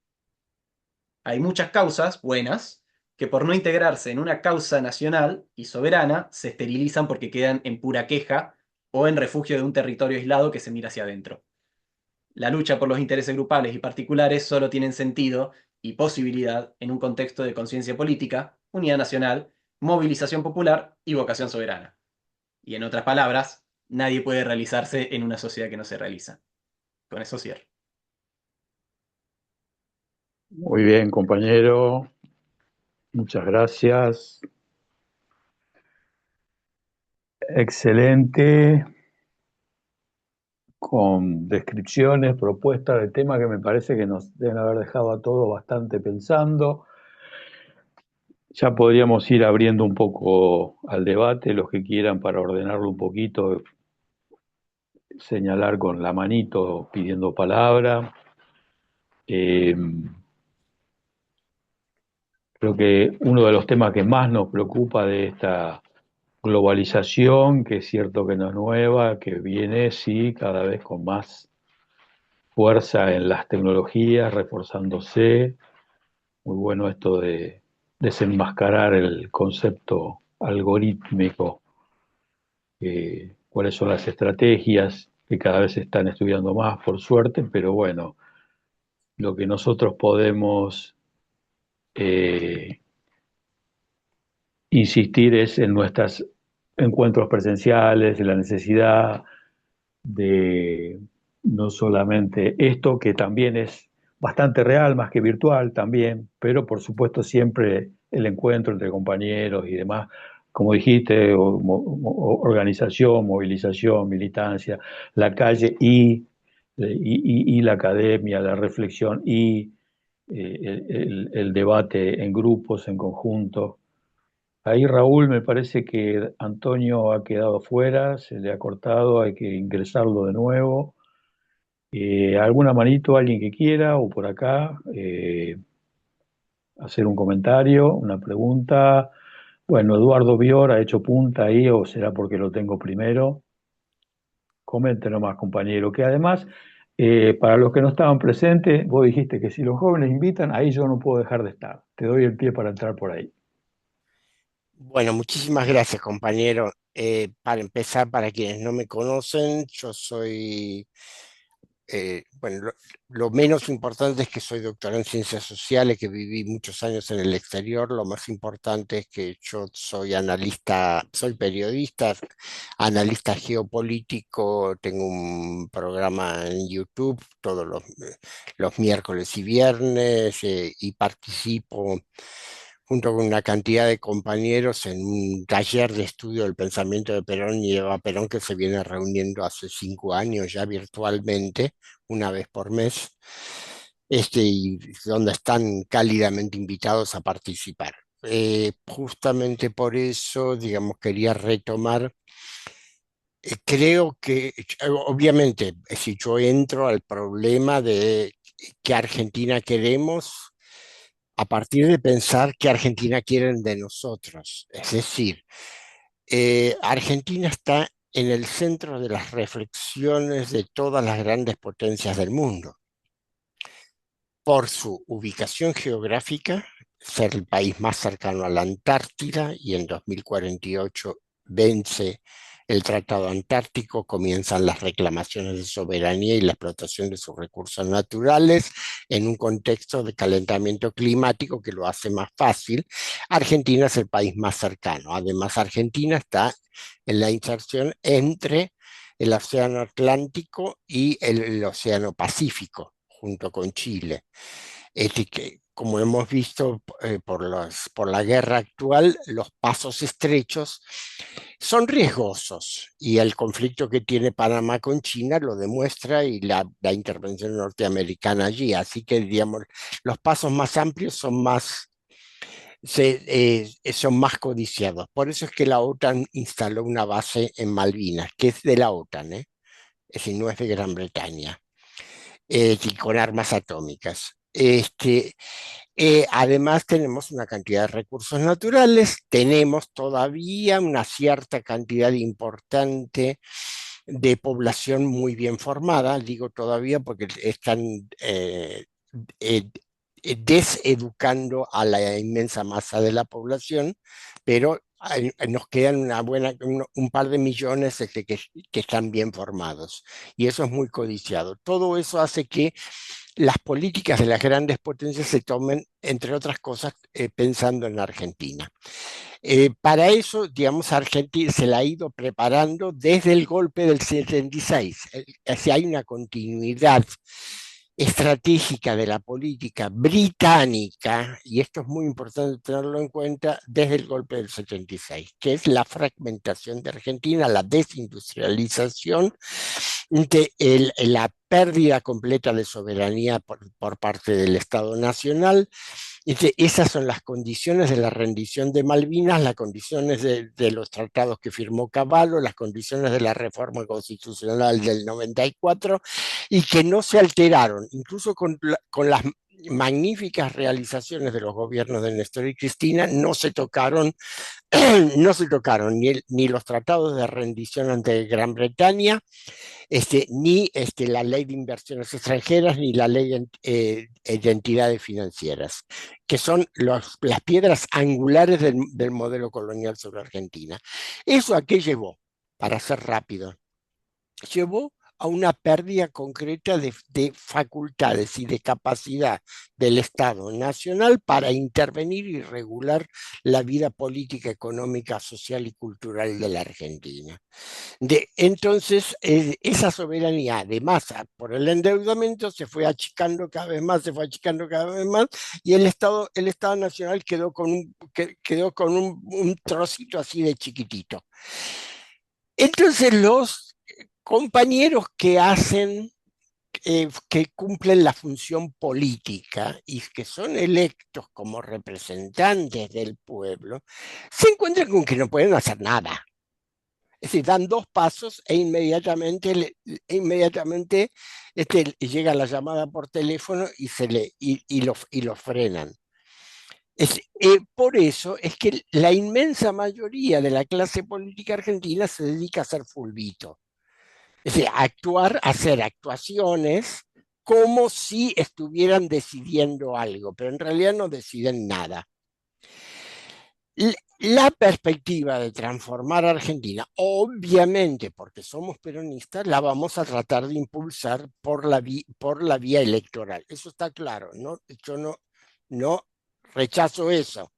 Hay muchas causas buenas que por no integrarse en una causa nacional y soberana se esterilizan porque quedan en pura queja o en refugio de un territorio aislado que se mira hacia adentro. La lucha por los intereses grupales y particulares solo tienen sentido y posibilidad en un contexto de conciencia política, unidad nacional, movilización popular y vocación soberana. Y en otras palabras, nadie puede realizarse en una sociedad que no se realiza. Con eso cierro. Muy bien, compañero. Muchas gracias. Excelente. Con descripciones, propuestas de temas que me parece que nos deben haber dejado a todos bastante pensando. Ya podríamos ir abriendo un poco al debate, los que quieran, para ordenarlo un poquito, señalar con la manito pidiendo palabra. Creo que uno de los temas que más nos preocupa de esta globalización, que es cierto que no es nueva, que viene, sí, cada vez con más fuerza en las tecnologías, reforzándose. Muy bueno esto de desenmascarar el concepto algorítmico, cuáles son las estrategias que cada vez se están estudiando más, por suerte, pero bueno, lo que nosotros podemos insistir es en nuestros encuentros presenciales, en la necesidad de no solamente esto, que también es bastante real, más que virtual también, pero por supuesto siempre el encuentro entre compañeros y demás, como dijiste, organización, movilización, militancia, la calle y la academia, la reflexión y el debate en grupos, en conjunto. Ahí Raúl, me parece que Antonio ha quedado fuera, se le ha cortado, hay que ingresarlo de nuevo. ¿Alguna manito, alguien que quiera, o por acá, hacer un comentario, una pregunta? Bueno, Eduardo Bior ha hecho punta ahí, o será porque lo tengo primero. Comente nomás, compañero, que además, para los que no estaban presentes, vos dijiste que si los jóvenes invitan, ahí yo no puedo dejar de estar. Te doy el pie para entrar por ahí. Bueno, muchísimas gracias, compañero. Para empezar, para quienes no me conocen, yo soy, bueno, lo menos importante es que soy doctor en ciencias sociales, que viví muchos años en el exterior. Lo más importante es que yo soy analista, soy periodista, analista geopolítico, tengo un programa en YouTube todos los miércoles y viernes, y participo junto con una cantidad de compañeros en un taller de estudio del pensamiento de Perón y Eva Perón que se viene reuniendo hace 5 años ya virtualmente, una vez por mes, y donde están cálidamente invitados a participar. Justamente por eso, digamos, quería retomar. Creo que, obviamente, si yo entro al problema de qué Argentina queremos, a partir de pensar qué Argentina quieren de nosotros. Es decir, Argentina está en el centro de las reflexiones de todas las grandes potencias del mundo, por su ubicación geográfica, ser el país más cercano a la Antártida, y en 2048 vence el Tratado Antártico, comienzan las reclamaciones de soberanía y la explotación de sus recursos naturales en un contexto de calentamiento climático que lo hace más fácil. Argentina es el país más cercano. Además, Argentina está en la inserción entre el Océano Atlántico y el Océano Pacífico, junto con Chile. Que, como hemos visto por la guerra actual, los pasos estrechos son riesgosos, y el conflicto que tiene Panamá con China lo demuestra, y la intervención norteamericana allí. Así que, digamos, los pasos más amplios son más son más codiciados. Por eso es que la OTAN instaló una base en Malvinas, que es de la OTAN, ¿eh? Es decir, no es de Gran Bretaña, y con armas atómicas. Además tenemos una cantidad de recursos naturales, tenemos todavía una cierta cantidad importante de población muy bien formada, digo todavía porque están eh, deseducando a la inmensa masa de la población, pero nos quedan un par de millones que están bien formados, y eso es muy codiciado. Todo eso hace que las políticas de las grandes potencias se tomen, entre otras cosas, pensando en Argentina. Para eso, digamos, Argentina se la ha ido preparando desde el golpe del 76. Si hay una continuidad estratégica de la política británica, y esto es muy importante tenerlo en cuenta, desde el golpe del 76, que es la fragmentación de Argentina, la desindustrialización, la pérdida completa de soberanía por parte del Estado Nacional. Esas son las condiciones de la rendición de Malvinas, las condiciones de los tratados que firmó Cavallo, las condiciones de la reforma constitucional del 94, y que no se alteraron, incluso con las magníficas realizaciones de los gobiernos de Néstor y Cristina, no se tocaron ni los tratados de rendición ante Gran Bretaña, ni la ley de inversiones extranjeras, ni la ley de entidades financieras, que son las piedras angulares del modelo colonial sobre Argentina. ¿Eso a qué llevó? Para ser rápido, llevó a una pérdida concreta de facultades y de capacidad del Estado Nacional para intervenir y regular la vida política, económica, social y cultural de la Argentina. Entonces, esa soberanía, además, por el endeudamiento, se fue achicando cada vez más, y el Estado Nacional quedó con un trocito así de chiquitito. Entonces, los compañeros que cumplen la función política y que son electos como representantes del pueblo, se encuentran con que no pueden hacer nada. Es decir, dan dos pasos e inmediatamente llega la llamada por teléfono y lo frenan. Por eso es que la inmensa mayoría de la clase política argentina se dedica a hacer fulbito. Es decir, hacer actuaciones como si estuvieran decidiendo algo, pero en realidad no deciden nada. La perspectiva de transformar a Argentina, obviamente porque somos peronistas, la vamos a tratar de impulsar por la vía electoral. Eso está claro, ¿no? Yo no rechazo eso,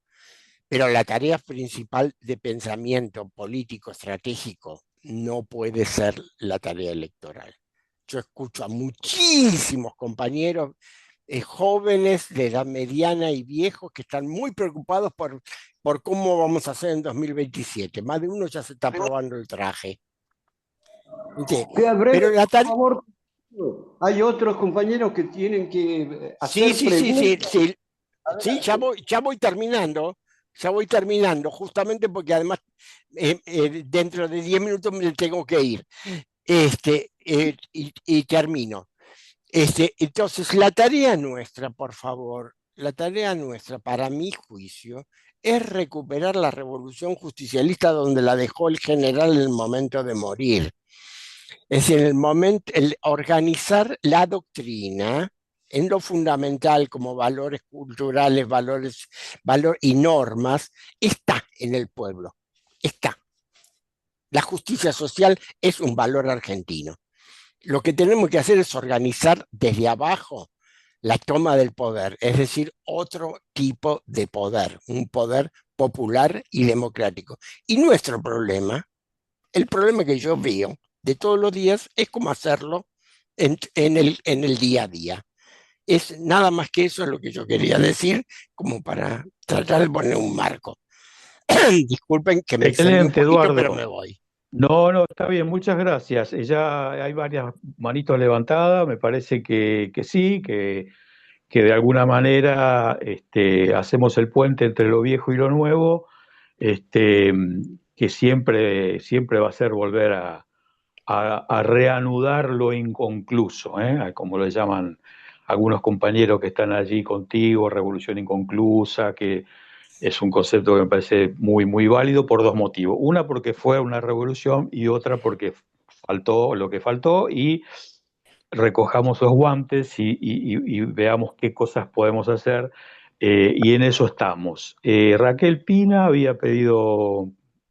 pero la tarea principal de pensamiento político, estratégico, no puede ser la tarea electoral. Yo escucho a muchísimos compañeros jóvenes de edad mediana y viejos que están muy preocupados por cómo vamos a hacer en 2027. Más de uno ya se está probando el traje. Pero por favor, hay otros compañeros que tienen que hacer preguntas. Sí, ya voy terminando, justamente porque además dentro de 10 minutos me tengo que ir. Y termino. Entonces, la tarea nuestra, por favor, para mi juicio, es recuperar la revolución justicialista donde la dejó el general en el momento de morir. Es decir, el organizar la doctrina en lo fundamental como valores culturales, y normas, está en el pueblo, está. La justicia social es un valor argentino. Lo que tenemos que hacer es organizar desde abajo la toma del poder, es decir, otro tipo de poder, un poder popular y democrático. Y nuestro problema, el problema que yo veo de todos los días, es cómo hacerlo en el día a día. Es nada más que eso es lo que yo quería decir, como para tratar de poner un marco. Disculpen que me extendí un poquito, Eduardo. pero me voy. No, está bien, muchas gracias. Ya hay varias manitos levantadas, me parece que sí, que que de alguna manera hacemos el puente entre lo viejo y lo nuevo, este, que siempre va a ser volver a reanudar lo inconcluso, como le llaman algunos compañeros que están allí contigo, revolución inconclusa, que es un concepto que me parece muy, muy válido por dos motivos. Una, porque fue una revolución, y otra, porque faltó lo que faltó, y recojamos los guantes y veamos qué cosas podemos hacer, y en eso estamos. Raquel Pina había pedido,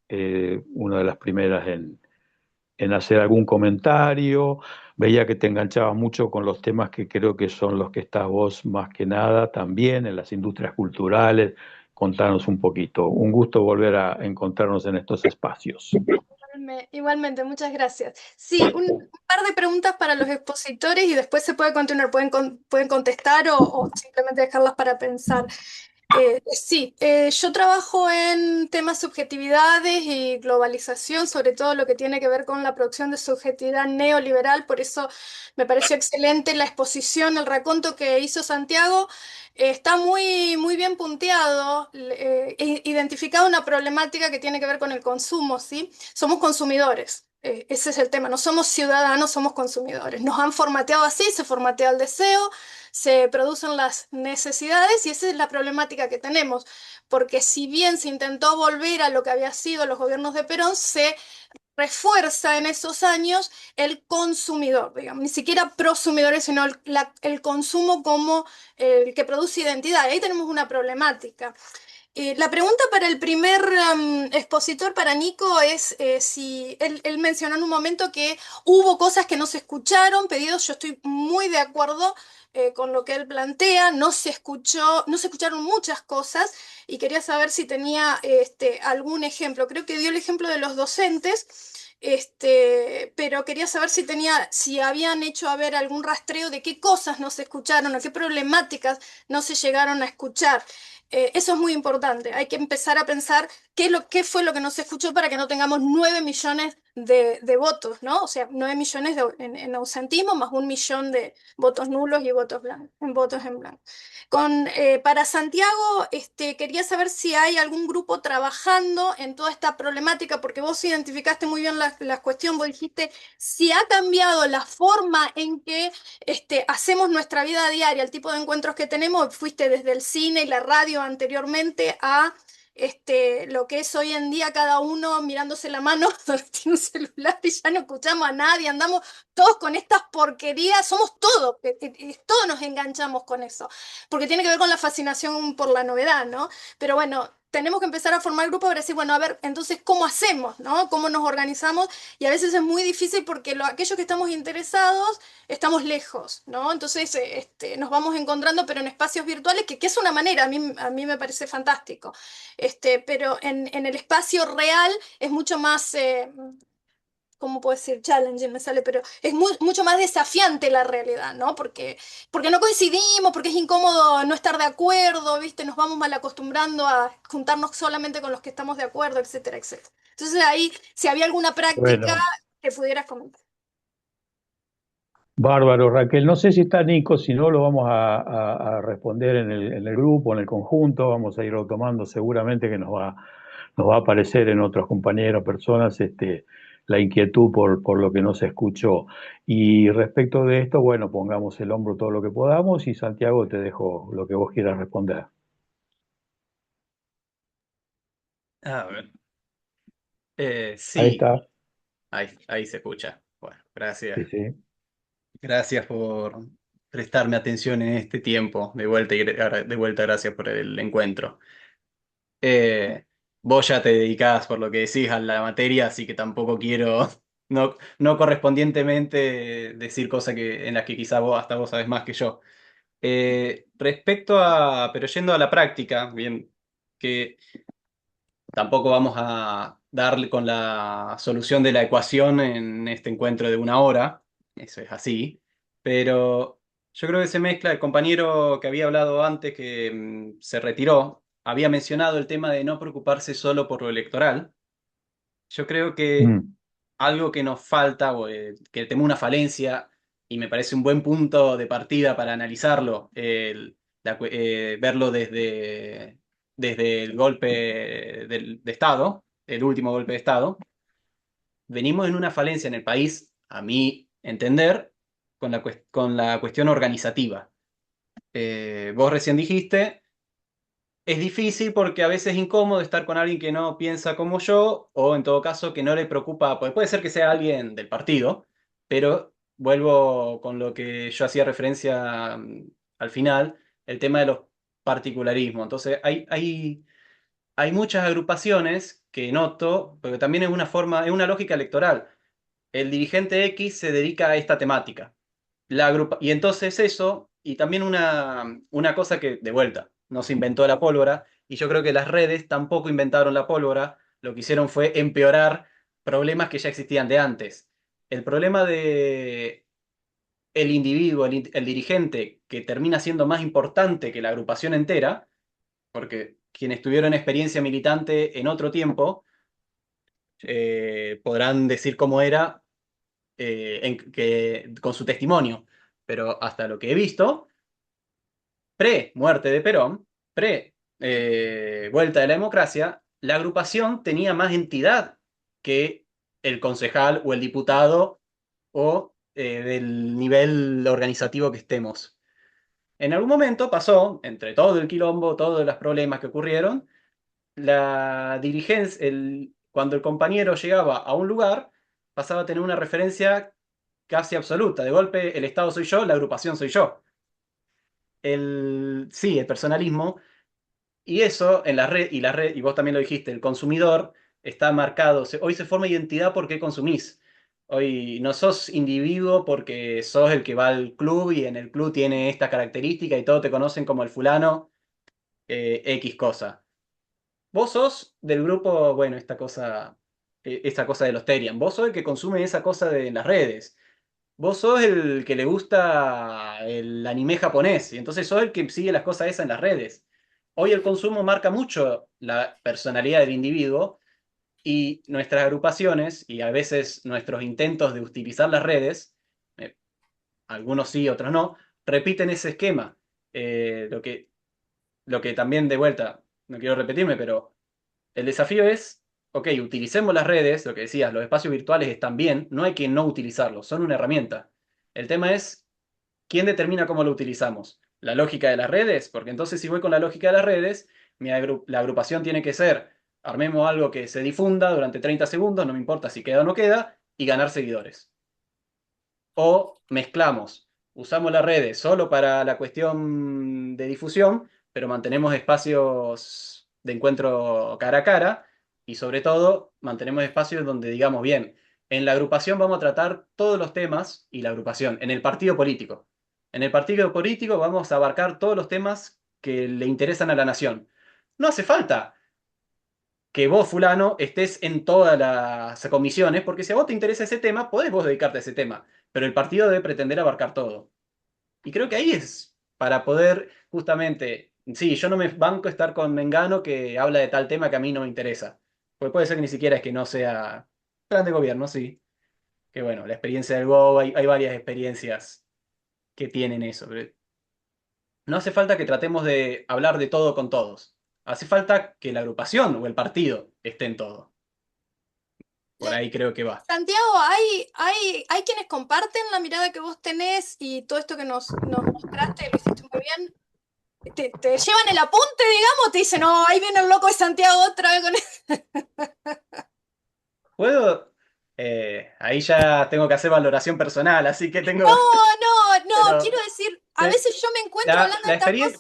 una de las primeras en hacer algún comentario. Veía que te enganchabas mucho con los temas que creo que son los que estás vos más que nada también, en las industrias culturales. Contanos un poquito. Un gusto volver a encontrarnos en estos espacios. Igualmente, muchas gracias. Sí, un par de preguntas para los expositores y después se puede continuar, pueden contestar o simplemente dejarlas para pensar. Sí, yo trabajo en temas subjetividades y globalización, sobre todo lo que tiene que ver con la producción de subjetividad neoliberal, por eso me pareció excelente la exposición, el raconto que hizo Santiago. Está muy bien punteado, identificado una problemática que tiene que ver con el consumo, ¿sí? Somos consumidores. Ese es el tema, no somos ciudadanos, somos consumidores. Nos han formateado así, se formatea el deseo, se producen las necesidades y esa es la problemática que tenemos, porque si bien se intentó volver a lo que había sido los gobiernos de Perón, se refuerza en esos años el consumidor, digamos, ni siquiera prosumidores, sino el consumo como el que produce identidad. Ahí tenemos una problemática. La pregunta para el primer expositor, para Nico, es si él mencionó en un momento que hubo cosas que no se escucharon, pedidos, yo estoy muy de acuerdo con lo que él plantea, no se escucharon muchas cosas y quería saber si tenía algún ejemplo. Creo que dio el ejemplo de los docentes. Pero quería saber si habían hecho a ver algún rastreo de qué cosas no se escucharon o qué problemáticas no se llegaron a escuchar. Eso es muy importante. Hay que empezar a pensar qué fue lo que no se escuchó para que no tengamos 9 millones de votos, ¿no? O sea, 9 millones en ausentismo más 1 millón de votos nulos y votos en blanco. Para Santiago, quería saber si hay algún grupo trabajando en toda esta problemática, porque vos identificaste muy bien la cuestión, vos dijiste, si ha cambiado la forma en que hacemos nuestra vida diaria, el tipo de encuentros que tenemos, fuiste desde el cine y la radio anteriormente a lo que es hoy en día cada uno mirándose la mano donde tiene un celular y ya no escuchamos a nadie, andamos todos con estas porquerías, somos todos, todos nos enganchamos con eso, porque tiene que ver con la fascinación por la novedad, ¿no? Pero bueno, tenemos que empezar a formar grupos para decir, bueno, a ver, entonces, ¿cómo hacemos, no? ¿Cómo nos organizamos? Y a veces es muy difícil porque aquellos que estamos interesados estamos lejos, ¿no? Entonces, nos vamos encontrando, pero en espacios virtuales, que es una manera, a mí me parece fantástico. Pero en el espacio real es mucho más, ¿cómo puedo decir? Challenging me sale, pero es mucho más desafiante la realidad, ¿no? Porque no coincidimos, porque es incómodo no estar de acuerdo, ¿viste? Nos vamos mal acostumbrando a juntarnos solamente con los que estamos de acuerdo, etcétera, etcétera. Entonces ahí, si había alguna práctica Bueno, que pudieras comentar. bárbaro, Raquel. No sé si está Nico, si no lo vamos a responder en el grupo, en el conjunto. Vamos a irlo tomando, seguramente que nos va a aparecer en otros compañeros, personas, la inquietud por lo que no se escuchó. Y respecto de esto, bueno, pongamos el hombro todo lo que podamos, y Santiago, te dejo lo que vos quieras responder. A ver. Ahí Sí, está. ahí se escucha. Bueno, gracias. Sí, sí. Gracias por prestarme atención en este tiempo. De vuelta, gracias por el encuentro. Eh, Vos ya te dedicás, por lo que decís, a la materia, así que tampoco quiero, no correspondientemente, decir cosas en las que quizás hasta vos sabés más que yo. Pero yendo a la práctica, bien, que tampoco vamos a darle con la solución de la ecuación en este encuentro de 1 hora, eso es así, pero yo creo que se mezcla el compañero que había hablado antes, que se retiró, había mencionado el tema de no preocuparse solo por lo electoral. Yo creo que Mm. algo que nos falta, o que tenemos una falencia y me parece un buen punto de partida para analizarlo, verlo desde el golpe de Estado, el último golpe de Estado. Venimos en una falencia en el país, a mi entender, con la cuestión organizativa. Vos recién dijiste, es difícil porque a veces es incómodo estar con alguien que no piensa como yo, o en todo caso que no le preocupa, pues puede ser que sea alguien del partido, pero vuelvo con lo que yo hacía referencia al final, el tema de los particularismos. Entonces, hay muchas agrupaciones que noto, porque también es una forma, es una lógica electoral. El dirigente X se dedica a esta temática. Y entonces eso, y también una cosa que, de vuelta, no se inventó la pólvora, y yo creo que las redes tampoco inventaron la pólvora, lo que hicieron fue empeorar problemas que ya existían de antes. El problema de el individuo, el dirigente, que termina siendo más importante que la agrupación entera, porque quienes tuvieron experiencia militante en otro tiempo podrán decir cómo era con su testimonio, pero hasta lo que he visto, pre-muerte de Perón, pre-vuelta de la democracia, la agrupación tenía más entidad que el concejal o el diputado o del nivel organizativo que estemos. En algún momento pasó, entre todo el quilombo, todos los problemas que ocurrieron, la dirigencia, cuando el compañero llegaba a un lugar, pasaba a tener una referencia casi absoluta. De golpe, el Estado soy yo, la agrupación soy yo. Sí, el personalismo. Y eso en la red, y vos también lo dijiste, el consumidor está marcado. Hoy se forma identidad porque consumís. Hoy no sos individuo porque sos el que va al club y en el club tiene esta característica y todos te conocen como el fulano X cosa. Vos sos del grupo, bueno, esta cosa de los Terian. Vos sos el que consume esa cosa en las redes. Vos sos el que le gusta el anime japonés y entonces sos el que sigue las cosas esas en las redes. Hoy el consumo marca mucho la personalidad del individuo y nuestras agrupaciones y a veces nuestros intentos de utilizar las redes, eh, algunos sí, otros no, repiten ese esquema. Lo que también de vuelta, no quiero repetirme, pero el desafío es, ok, utilicemos las redes, lo que decías, los espacios virtuales están bien, no hay que no utilizarlos, son una herramienta. El tema es, ¿quién determina cómo lo utilizamos? ¿La lógica de las redes? Porque entonces si voy con la lógica de las redes, la agrupación tiene que ser, armemos algo que se difunda durante 30 segundos, no me importa si queda o no queda, y ganar seguidores. O mezclamos, usamos las redes solo para la cuestión de difusión, pero mantenemos espacios de encuentro cara a cara y sobre todo mantenemos espacios donde digamos, bien, en la agrupación vamos a tratar todos los temas y la agrupación, en el partido político. En el partido político vamos a abarcar todos los temas que le interesan a la nación. No hace falta que vos, fulano, estés en todas las comisiones, porque si a vos te interesa ese tema, podés vos dedicarte a ese tema, pero el partido debe pretender abarcar todo. Y creo que ahí es para poder justamente, sí, yo no me banco estar con Mengano que habla de tal tema que a mí no me interesa. Pues puede ser que ni siquiera es que no sea plan de gobierno, sí. Que bueno, la experiencia del Go, hay varias experiencias que tienen eso. Pero no hace falta que tratemos de hablar de todo con todos. Hace falta que la agrupación o el partido esté en todo. Por ahí creo que va. Santiago, hay quienes comparten la mirada que vos tenés y todo esto que nos mostraste, lo hiciste muy bien. Te llevan el apunte, digamos, te dicen, no, ahí viene el loco de Santiago otra vez con eso. ¿Puedo? Ahí ya tengo que hacer valoración personal, así que tengo... No, Pero, quiero decir, a veces yo me encuentro hablando de esta cosa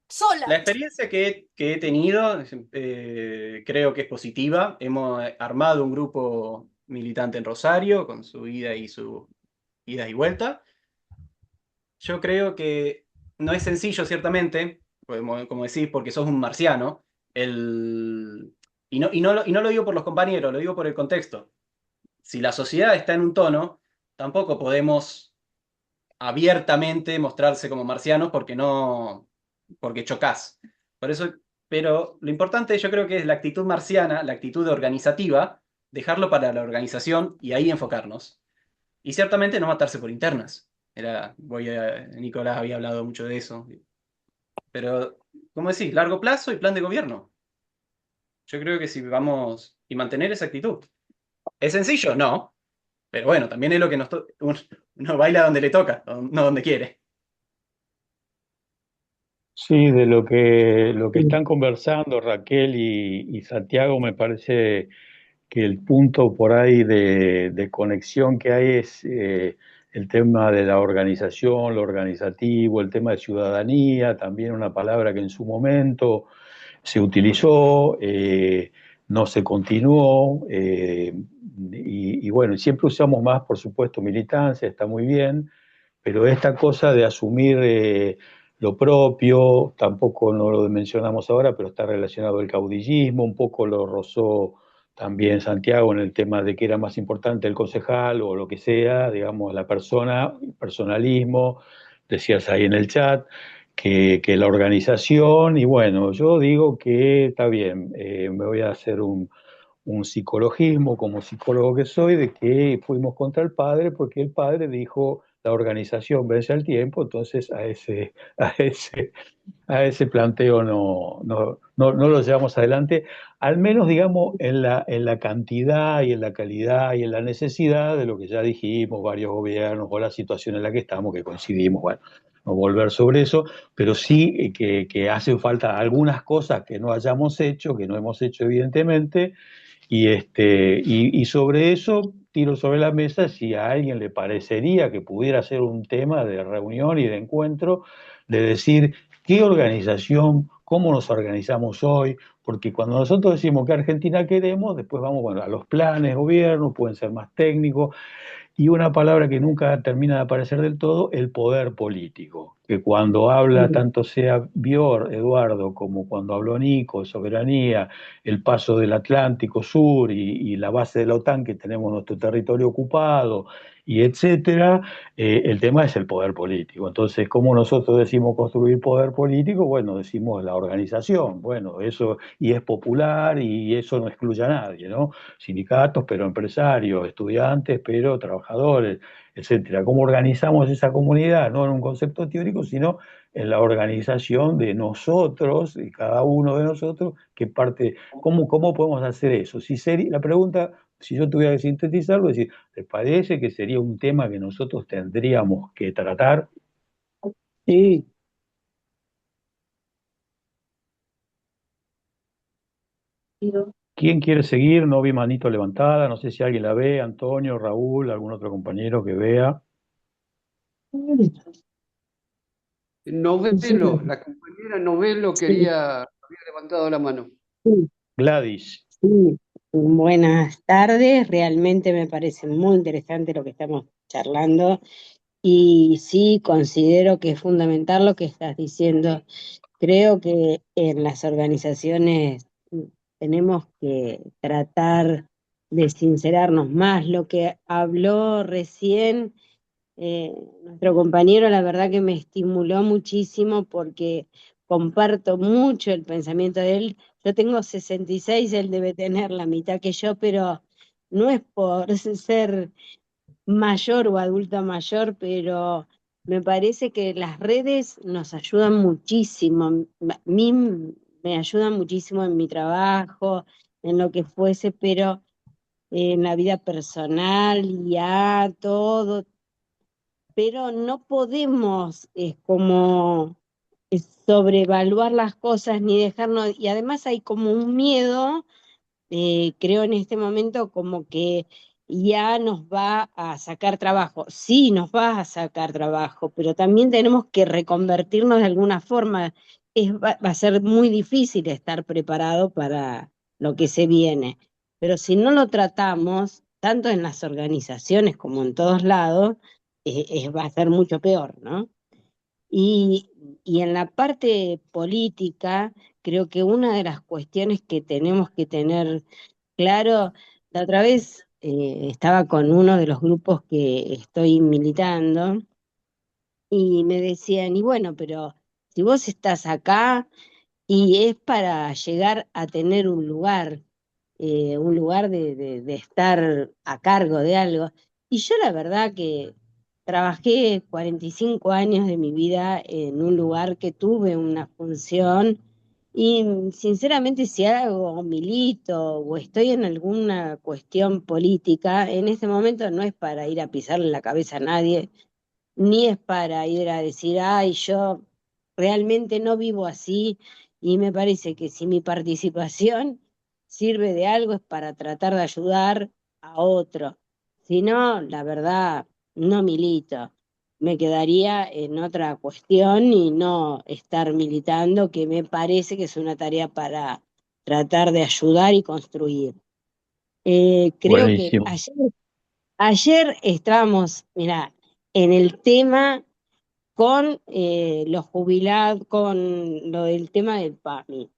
sola. La experiencia que he tenido creo que es positiva. Hemos armado un grupo militante en Rosario con su ida y vuelta. Yo creo que no es sencillo, ciertamente, como decís, porque sos un marciano. Y no lo digo por los compañeros, lo digo por el contexto. Si la sociedad está en un tono, tampoco podemos abiertamente mostrarse como marcianos porque chocás. Por eso, pero lo importante yo creo que es la actitud marciana, la actitud organizativa, dejarlo para la organización y ahí enfocarnos. Y ciertamente no matarse por internas. Nicolás había hablado mucho de eso. Pero, ¿cómo decís? Largo plazo y plan de gobierno. Yo creo que si vamos y mantener esa actitud. ¿Es sencillo? No. Pero bueno, también es lo que uno baila donde le toca, no donde quiere. Sí, de lo que están conversando Raquel y Santiago, me parece que el punto por ahí de conexión que hay es el tema de la organización, lo organizativo, el tema de ciudadanía, también una palabra que en su momento se utilizó, no se continuó, y bueno, siempre usamos más, por supuesto, militancia, está muy bien, pero esta cosa de asumir lo propio, tampoco no lo mencionamos ahora, pero está relacionado al caudillismo, un poco lo rozó también Santiago en el tema de que era más importante el concejal o lo que sea, digamos, la persona, personalismo, decías ahí en el chat, que la organización, y bueno, yo digo que está bien, me voy a hacer un psicologismo como psicólogo que soy, de que fuimos contra el padre porque el padre dijo la organización vence al tiempo, entonces a ese planteo no lo llevamos adelante, al menos digamos en la cantidad y en la calidad y en la necesidad de lo que ya dijimos, varios gobiernos o la situación en la que estamos, que coincidimos, bueno, no volver sobre eso, pero sí que hacen falta algunas cosas que no hayamos hecho, que no hemos hecho evidentemente, y sobre eso tiro sobre la mesa si a alguien le parecería que pudiera ser un tema de reunión y de encuentro, de decir qué organización, cómo nos organizamos hoy, porque cuando nosotros decimos qué Argentina queremos, después vamos, bueno, a los planes de gobierno, pueden ser más técnicos, y una palabra que nunca termina de aparecer del todo, el poder político, que cuando habla tanto sea Bior, Eduardo, como cuando habló Nico, soberanía, el paso del Atlántico Sur y la base de la OTAN que tenemos nuestro territorio ocupado, y etcétera, el tema es el poder político. Entonces, ¿cómo nosotros decimos construir poder político? Bueno, decimos la organización, bueno, eso, y es popular y eso no excluye a nadie, ¿no? Sindicatos, pero empresarios, estudiantes, pero trabajadores, etcétera. ¿Cómo organizamos esa comunidad? No en un concepto teórico, sino en la organización de nosotros, y cada uno de nosotros, que parte, ¿cómo podemos hacer eso? La pregunta, si yo tuviera que sintetizarlo, es decir, ¿les parece que sería un tema que nosotros tendríamos que tratar? Sí, ¿Quién quiere seguir? No vi manito levantada, no sé si alguien la ve, Antonio, Raúl, algún otro compañero que vea. Novelo, la compañera Novelo sí, había levantado la mano. sí, Gladys. sí. Buenas tardes, realmente me parece muy interesante lo que estamos charlando y sí considero que es fundamental lo que estás diciendo. Creo que en las organizaciones tenemos que tratar de sincerarnos más. Lo que habló recién nuestro compañero, la verdad que me estimuló muchísimo porque comparto mucho el pensamiento de él. Yo tengo 66, él debe tener la mitad que yo, pero no es por ser mayor o adulta mayor, pero me parece que las redes nos ayudan muchísimo. A mí me ayudan muchísimo en mi trabajo, en lo que fuese, pero en la vida personal y a todo, pero no podemos como sobrevaluar las cosas ni dejarnos, y además hay como un miedo, creo en este momento como que ya nos va a sacar trabajo. Sí, nos va a sacar trabajo, pero también tenemos que reconvertirnos de alguna forma. Va a ser muy difícil estar preparado para lo que se viene, pero si no lo tratamos, tanto en las organizaciones como en todos lados, va a ser mucho peor, ¿no? Y, y en la parte política, creo que una de las cuestiones que tenemos que tener claro, la otra vez estaba con uno de los grupos que estoy militando y me decían, y bueno, pero si vos estás acá y es para llegar a tener un lugar de estar a cargo de algo. Y yo la verdad que trabajé 45 años de mi vida en un lugar que tuve una función y sinceramente si hago milito o estoy en alguna cuestión política, en este momento no es para ir a pisarle la cabeza a nadie, ni es para ir a decir, ay, yo realmente no vivo así y me parece que si mi participación sirve de algo es para tratar de ayudar a otro. Si no, la verdad, no milito. Me quedaría en otra cuestión y no estar militando, que me parece que es una tarea para tratar de ayudar y construir. Creo que Buenísimo. ayer estábamos, mira, en el tema con los jubilados, con lo del tema del PAMI.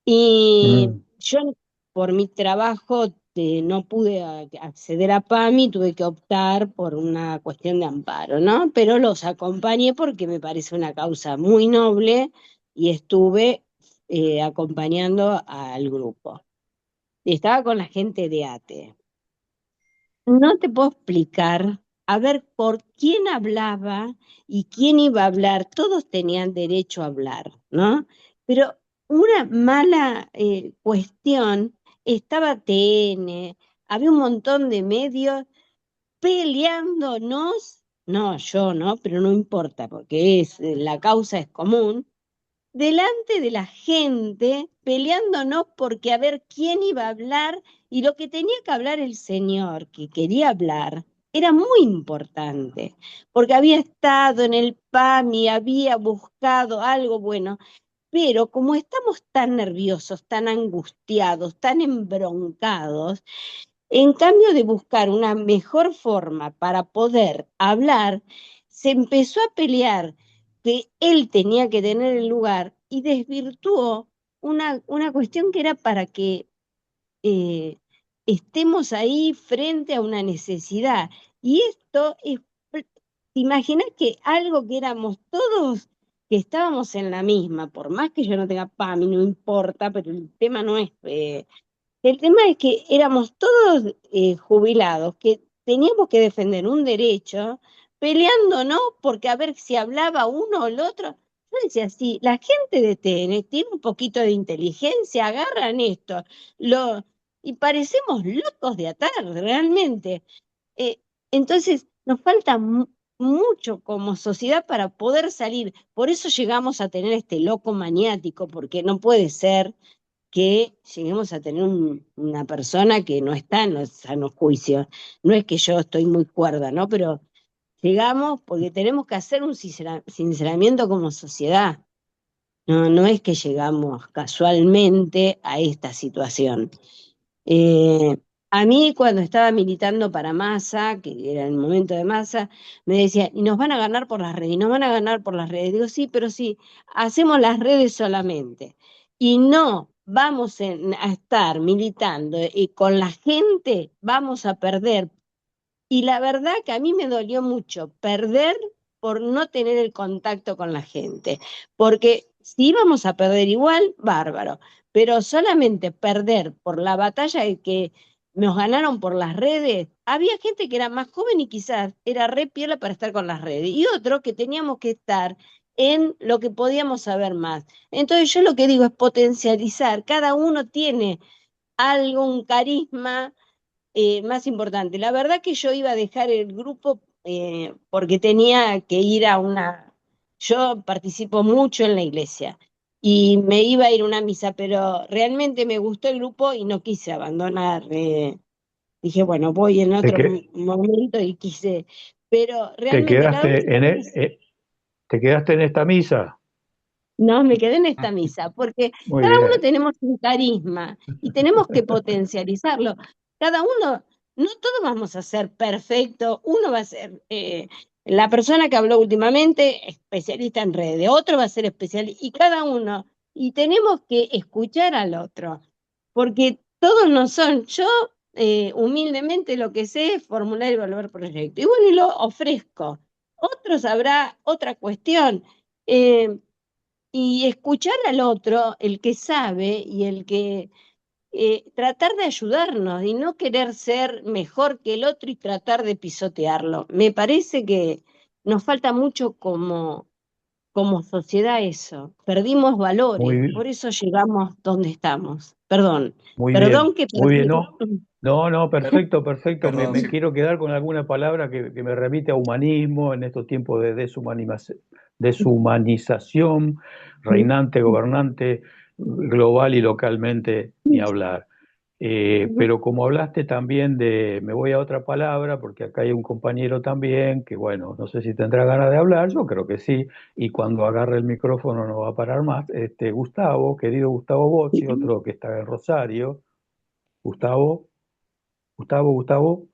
Y Mm. yo por mi trabajo no pude acceder a PAMI, tuve que optar por una cuestión de amparo, ¿no? Pero los acompañé porque me parece una causa muy noble y estuve acompañando al grupo. Y estaba con la gente de ATE. No te puedo explicar, a ver por quién hablaba y quién iba a hablar. Todos tenían derecho a hablar, ¿no? Pero una mala cuestión, estaba TN, había un montón de medios peleándonos. No, yo no, pero no importa, porque la causa es común delante de la gente, peleándonos porque a ver quién iba a hablar, y lo que tenía que hablar el señor que quería hablar era muy importante, porque había estado en el PAMI, había buscado algo bueno, pero como estamos tan nerviosos, tan angustiados, tan embroncados, en cambio de buscar una mejor forma para poder hablar, se empezó a pelear que él tenía que tener el lugar y desvirtuó una cuestión que era para que eh, estemos ahí frente a una necesidad. Y esto es, ¿te imaginas que algo que éramos todos, que estábamos en la misma, por más que yo no tenga PAMI, no importa, pero el tema no es el tema es que éramos todos jubilados, que teníamos que defender un derecho, peleándonos porque a ver si hablaba uno o el otro. Yo decía, sí, la gente de TN tiene un poquito de inteligencia, agarran esto, lo, y parecemos locos de atar, realmente. Eh, entonces, nos falta mucho como sociedad para poder salir. Por eso llegamos a tener este loco maniático, porque no puede ser que lleguemos a tener una persona que no está en los sanos juicios. No es que yo estoy muy cuerda, ¿no? Pero llegamos porque tenemos que hacer un sinceramiento como sociedad. No, no es que llegamos casualmente a esta situación. Eh, a mí cuando estaba militando para Massa, que era el momento de Massa, me decía, y nos van a ganar por las redes, y nos van a ganar por las redes. Digo, sí, pero sí, hacemos las redes solamente. Y no vamos a estar militando y con la gente vamos a perder. Y la verdad que a mí me dolió mucho perder por no tener el contacto con la gente, porque si íbamos a perder igual, bárbaro, pero solamente perder por la batalla de que nos ganaron por las redes, había gente que era más joven y quizás era re piola para estar con las redes, y otro que teníamos que estar en lo que podíamos saber más. Entonces yo lo que digo es potencializar, cada uno tiene algo, un carisma más importante. La verdad que yo iba a dejar el grupo porque tenía que ir a una... Yo participo mucho en la iglesia y me iba a ir a una misa, pero realmente me gustó el grupo y no quise abandonar. Dije, bueno, voy en ¿Te, otro que- momento y quise, pero te realmente la quedaste única en, vez te quedaste en esta misa? no, me quedé en esta misa, porque Muy cada uno bien. tenemos un carisma y tenemos que potencializarlo. Cada uno, no todos vamos a ser perfectos, uno va a ser la persona que habló últimamente, especialista en redes, otro va a ser especialista, y cada uno, y tenemos que escuchar al otro, porque todos no son, yo humildemente lo que sé es formular y evaluar proyectos, y bueno, y lo ofrezco. Otros habrá otra cuestión. Y escuchar al otro, el que sabe y el que tratar de ayudarnos y no querer ser mejor que el otro y tratar de pisotearlo. Me parece que nos falta mucho como sociedad eso. Perdimos valores, Muy, por eso llegamos donde estamos. Perdón, muy perdón bien, que muy bien, perdí. ¿no? No, no, perfecto, perfecto. Perdón, Me sí. quiero quedar con alguna palabra que me remite a humanismo en estos tiempos de deshumanización, reinante, gobernante, global y localmente, ni hablar. Pero como hablaste también me voy a otra palabra, porque acá hay un compañero también, que bueno, no sé si tendrá ganas de hablar, yo creo que sí, y cuando agarre el micrófono no va a parar más. Gustavo, querido Gustavo Bocci, otro que está en Rosario. Gustavo, Gustavo,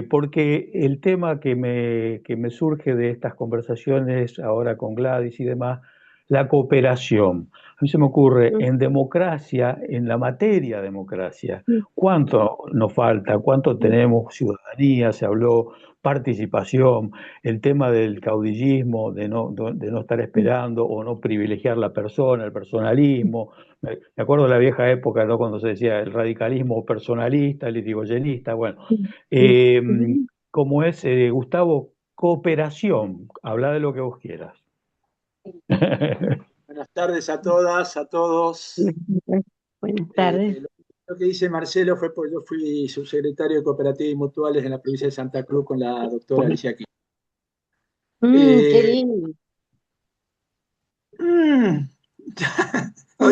porque el tema que me surge de estas conversaciones ahora con Gladys y demás, la cooperación. A mí se me ocurre, en democracia, en la materia democracia, ¿cuánto nos falta? ¿Cuánto tenemos ciudadanía? Se habló participación, el tema del caudillismo, de no estar esperando o no privilegiar la persona, el personalismo. Me acuerdo de la vieja época, ¿no? Cuando se decía el radicalismo personalista, el irigoyenista, bueno. Eh, Como es, Gustavo, cooperación, habla de lo que vos quieras. Buenas tardes a todas, a todos. Buenas tardes. Lo que dice Marcelo fue porque yo fui subsecretario de Cooperativas y Mutuales en la provincia de Santa Cruz con la doctora Alicia Quino. Qué Eh, lindo.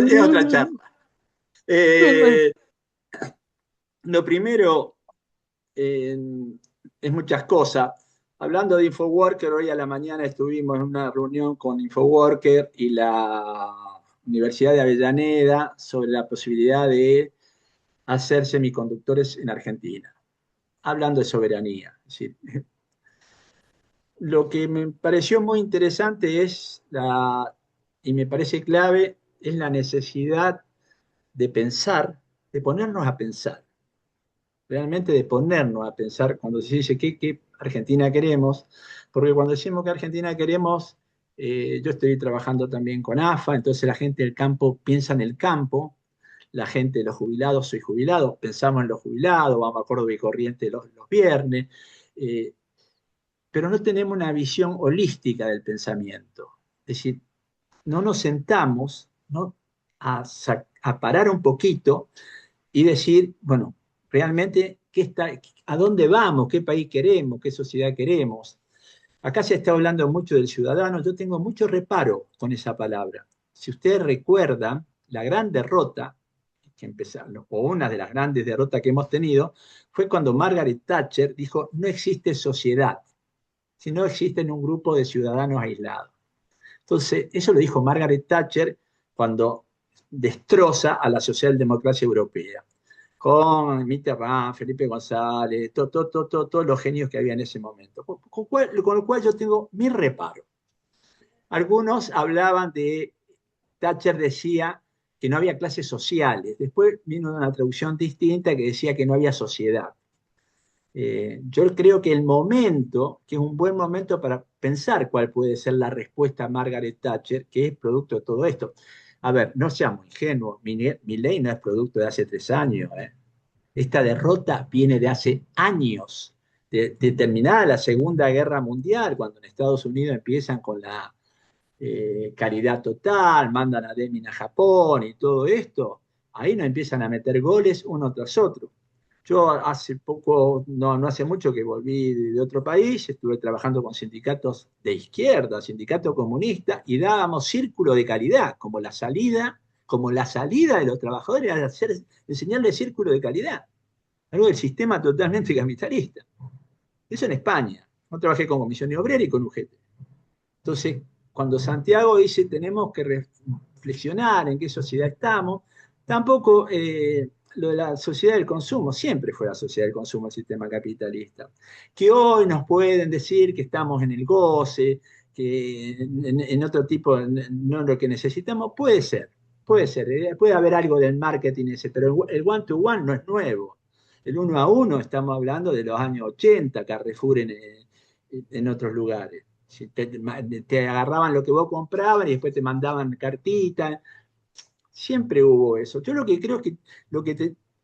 es otra charla. Eh, lo primero es muchas cosas. Hablando de Infoworker, hoy a la mañana estuvimos en una reunión con Infoworker y la Universidad de Avellaneda sobre la posibilidad de hacer semiconductores en Argentina, hablando de soberanía. Es decir, lo que me pareció muy interesante y me parece clave, es la necesidad de pensar, de ponernos a pensar, realmente de ponernos a pensar cuando se dice qué Argentina queremos, porque cuando decimos que Argentina queremos, yo estoy trabajando también con AFA, entonces la gente del campo piensa en el campo, la gente de los jubilados, soy jubilado, pensamos en los jubilados, vamos a Córdoba y Corrientes los viernes, eh, pero no tenemos una visión holística del pensamiento. Es decir, no nos sentamos, ¿no?, a parar un poquito y decir, bueno, realmente, ¿a dónde vamos? ¿Qué país queremos? ¿Qué sociedad queremos? Acá se está hablando mucho del ciudadano, yo tengo mucho reparo con esa palabra. Si ustedes recuerdan, la gran derrota que empezaron, o una de las grandes derrotas que hemos tenido, fue cuando Margaret Thatcher dijo, no existe sociedad, sino existen un grupo de ciudadanos aislados. Entonces, eso lo dijo Margaret Thatcher cuando destroza a la socialdemocracia europea, con Mitterrand, Felipe González, todos los genios que había en ese momento. Con lo cual yo tengo mi reparo. Algunos hablaban de, Thatcher decía que no había clases sociales, después vino una traducción distinta que decía que no había sociedad. Yo creo que el momento, que es un buen momento para pensar cuál puede ser la respuesta a Margaret Thatcher, que es producto de todo esto. A ver, no seamos ingenuos, Milei no es producto de hace 3 años. Esta derrota viene de hace años, de terminada la Segunda Guerra Mundial, cuando en Estados Unidos empiezan con la caridad total, mandan a Demin a Japón y todo esto, ahí no empiezan a meter goles uno tras otro. Yo hace poco, no hace mucho que volví de otro país, estuve trabajando con sindicatos de izquierda, sindicato comunista, y dábamos círculo de calidad, como la salida de los trabajadores a enseñarles círculo de calidad, algo del sistema totalmente capitalista. Eso en España. Yo trabajé con Comisión Obrera y con UGT. Entonces, cuando Santiago dice tenemos que reflexionar en qué sociedad estamos, tampoco lo de la sociedad del consumo, siempre fue la sociedad del consumo el sistema capitalista. Que hoy nos pueden decir que estamos en el goce, que en otro tipo, no lo que necesitamos, puede ser, puede haber algo del marketing ese, pero el one-to-one no es nuevo. El uno a uno estamos hablando de los años 80, Carrefour en otros lugares. Te agarraban lo que vos comprabas y después te mandaban cartitas. Siempre hubo eso. Yo lo que creo que,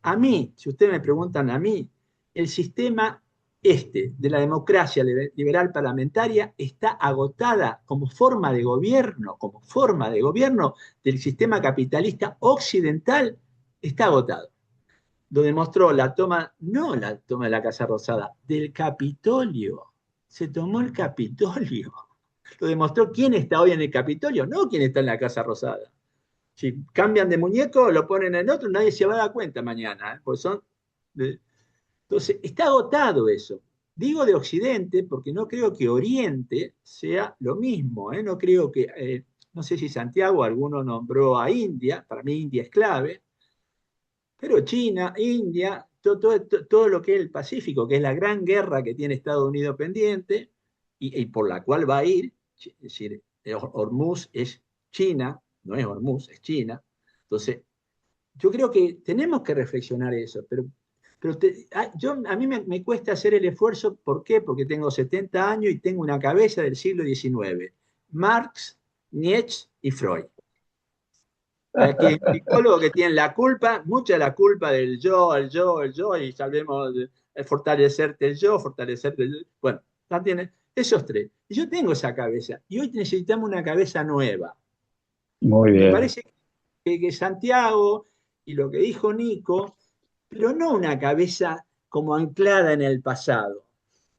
a mí, si ustedes me preguntan a mí, el sistema de la democracia liberal parlamentaria está agotada como forma de gobierno del sistema capitalista occidental, está agotado. Lo demostró la toma, no la toma de la Casa Rosada, del Capitolio. Se tomó el Capitolio. Lo demostró quién está hoy en el Capitolio, no quién está en la Casa Rosada. Si cambian de muñeco, lo ponen en otro, nadie se va a dar cuenta mañana, ¿eh? Pues entonces, está agotado eso. Digo de Occidente porque no creo que Oriente sea lo mismo, ¿eh? No creo que, no sé si Santiago alguno nombró a India, para mí India es clave, pero China, India, todo lo que es el Pacífico, que es la gran guerra que tiene Estados Unidos pendiente y por la cual va a ir, es decir, Hormuz es China, no es Hormuz, es China. Entonces, yo creo que tenemos que reflexionar eso, pero a mí me cuesta hacer el esfuerzo. ¿Por qué? Porque tengo 70 años y tengo una cabeza del siglo XIX. Marx, Nietzsche y Freud. Que psicólogos que tienen la culpa, mucha de la culpa del yo, el yo, y sabemos fortalecerte el yo, fortalecerte el yo. Bueno, la tienen esos tres. Y yo tengo esa cabeza. Y hoy necesitamos una cabeza nueva. Muy Me bien. parece que Santiago y lo que dijo Nico, pero no una cabeza como anclada en el pasado,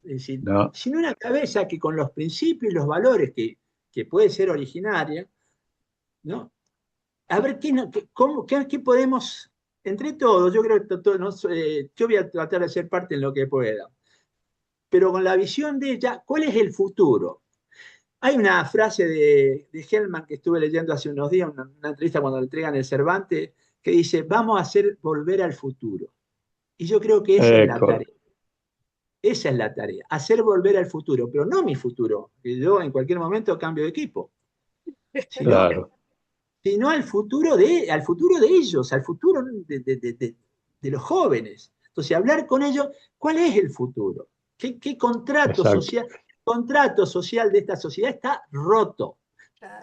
es decir, No, sino una cabeza que con los principios y los valores que puede ser originaria, ¿no? A ver qué podemos, entre todos, yo creo que yo voy a tratar de ser parte en lo que pueda, pero con la visión de ella, ¿cuál es el futuro? Hay una frase de Hellman que estuve leyendo hace unos días, una entrevista cuando le entregan el Cervantes, que dice, vamos a hacer volver al futuro. Y yo creo que esa es la tarea. Esa es la tarea, hacer volver al futuro, pero no mi futuro, que yo en cualquier momento cambio de equipo, sino, claro. sino al futuro de ellos, al futuro de los jóvenes. Entonces, hablar con ellos, ¿cuál es el futuro? ¿Qué contrato Exacto. social? El contrato social de esta sociedad está roto,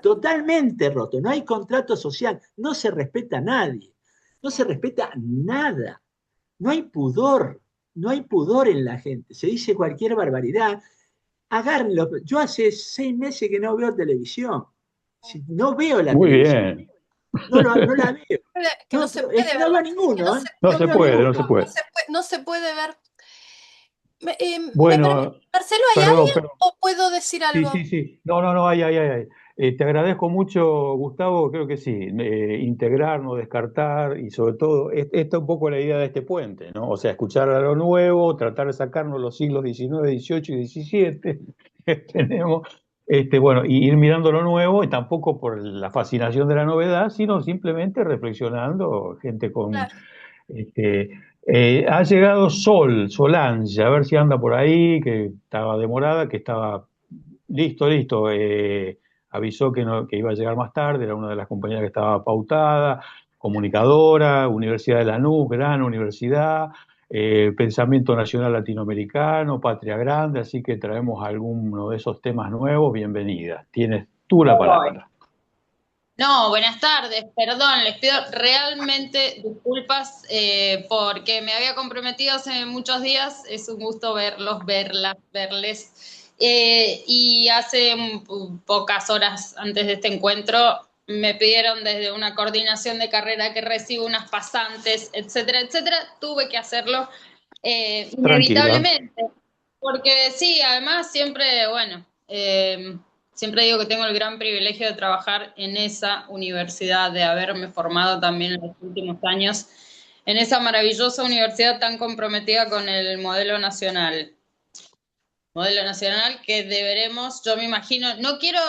totalmente roto. No hay contrato social, no se respeta a nadie, no se respeta nada, no hay pudor. No hay pudor en la gente, se dice cualquier barbaridad. Agárrenlo. Yo hace 6 meses que no veo televisión. No veo la Muy televisión. bien. No la veo. Que no se puede ver. No veo ninguno. No se puede, no se puede. No se puede ver. Bueno, Marcelo, ¿hay perdón, alguien o puedo decir algo? Sí. No, ay. Te agradezco mucho, Gustavo, creo que sí, integrar, no descartar, y sobre todo, esta es un poco la idea de este puente, ¿no? O sea, escuchar a lo nuevo, tratar de sacarnos los siglos XIX, XVIII y XVII que tenemos, bueno, y ir mirando lo nuevo, y tampoco por la fascinación de la novedad, sino simplemente reflexionando, gente con... Claro. Ha llegado Solange, a ver si anda por ahí, que estaba demorada, que estaba listo. Avisó que iba a llegar más tarde, era una de las compañeras que estaba pautada, comunicadora, Universidad de Lanús, gran universidad, Pensamiento Nacional Latinoamericano, Patria Grande, así que traemos alguno de esos temas nuevos, bienvenida. Tienes tú la palabra. No, buenas tardes, perdón, les pido realmente disculpas porque me había comprometido hace muchos días, es un gusto verles. Y hace pocas horas antes de este encuentro me pidieron desde una coordinación de carrera que recibo unas pasantes, etcétera, etcétera. Tuve que hacerlo inevitablemente, porque sí, además siempre, bueno, siempre digo que tengo el gran privilegio de trabajar en esa universidad, de haberme formado también en los últimos años en esa maravillosa universidad tan comprometida con el modelo nacional que deberemos, yo me imagino, no quiero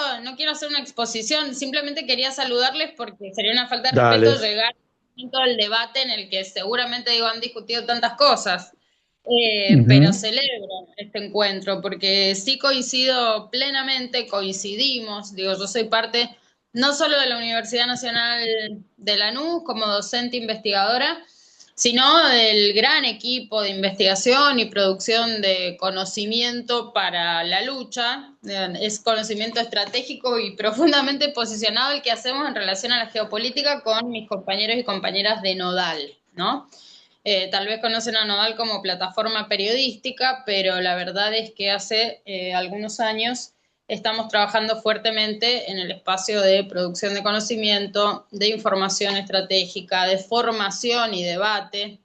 hacer una exposición, simplemente quería saludarles porque sería una falta de respeto llegar al momento del debate en el que seguramente han discutido tantas cosas, pero celebro este encuentro porque sí coincidimos, yo soy parte no solo de la Universidad Nacional de Lanús como docente investigadora, sino del gran equipo de investigación y producción de conocimiento para la lucha. Es conocimiento estratégico y profundamente posicionado el que hacemos en relación a la geopolítica con mis compañeros y compañeras de Nodal, ¿no? Tal vez conocen a Nodal como plataforma periodística, pero la verdad es que hace algunos años estamos trabajando fuertemente en el espacio de producción de conocimiento, de información estratégica, de formación y debate,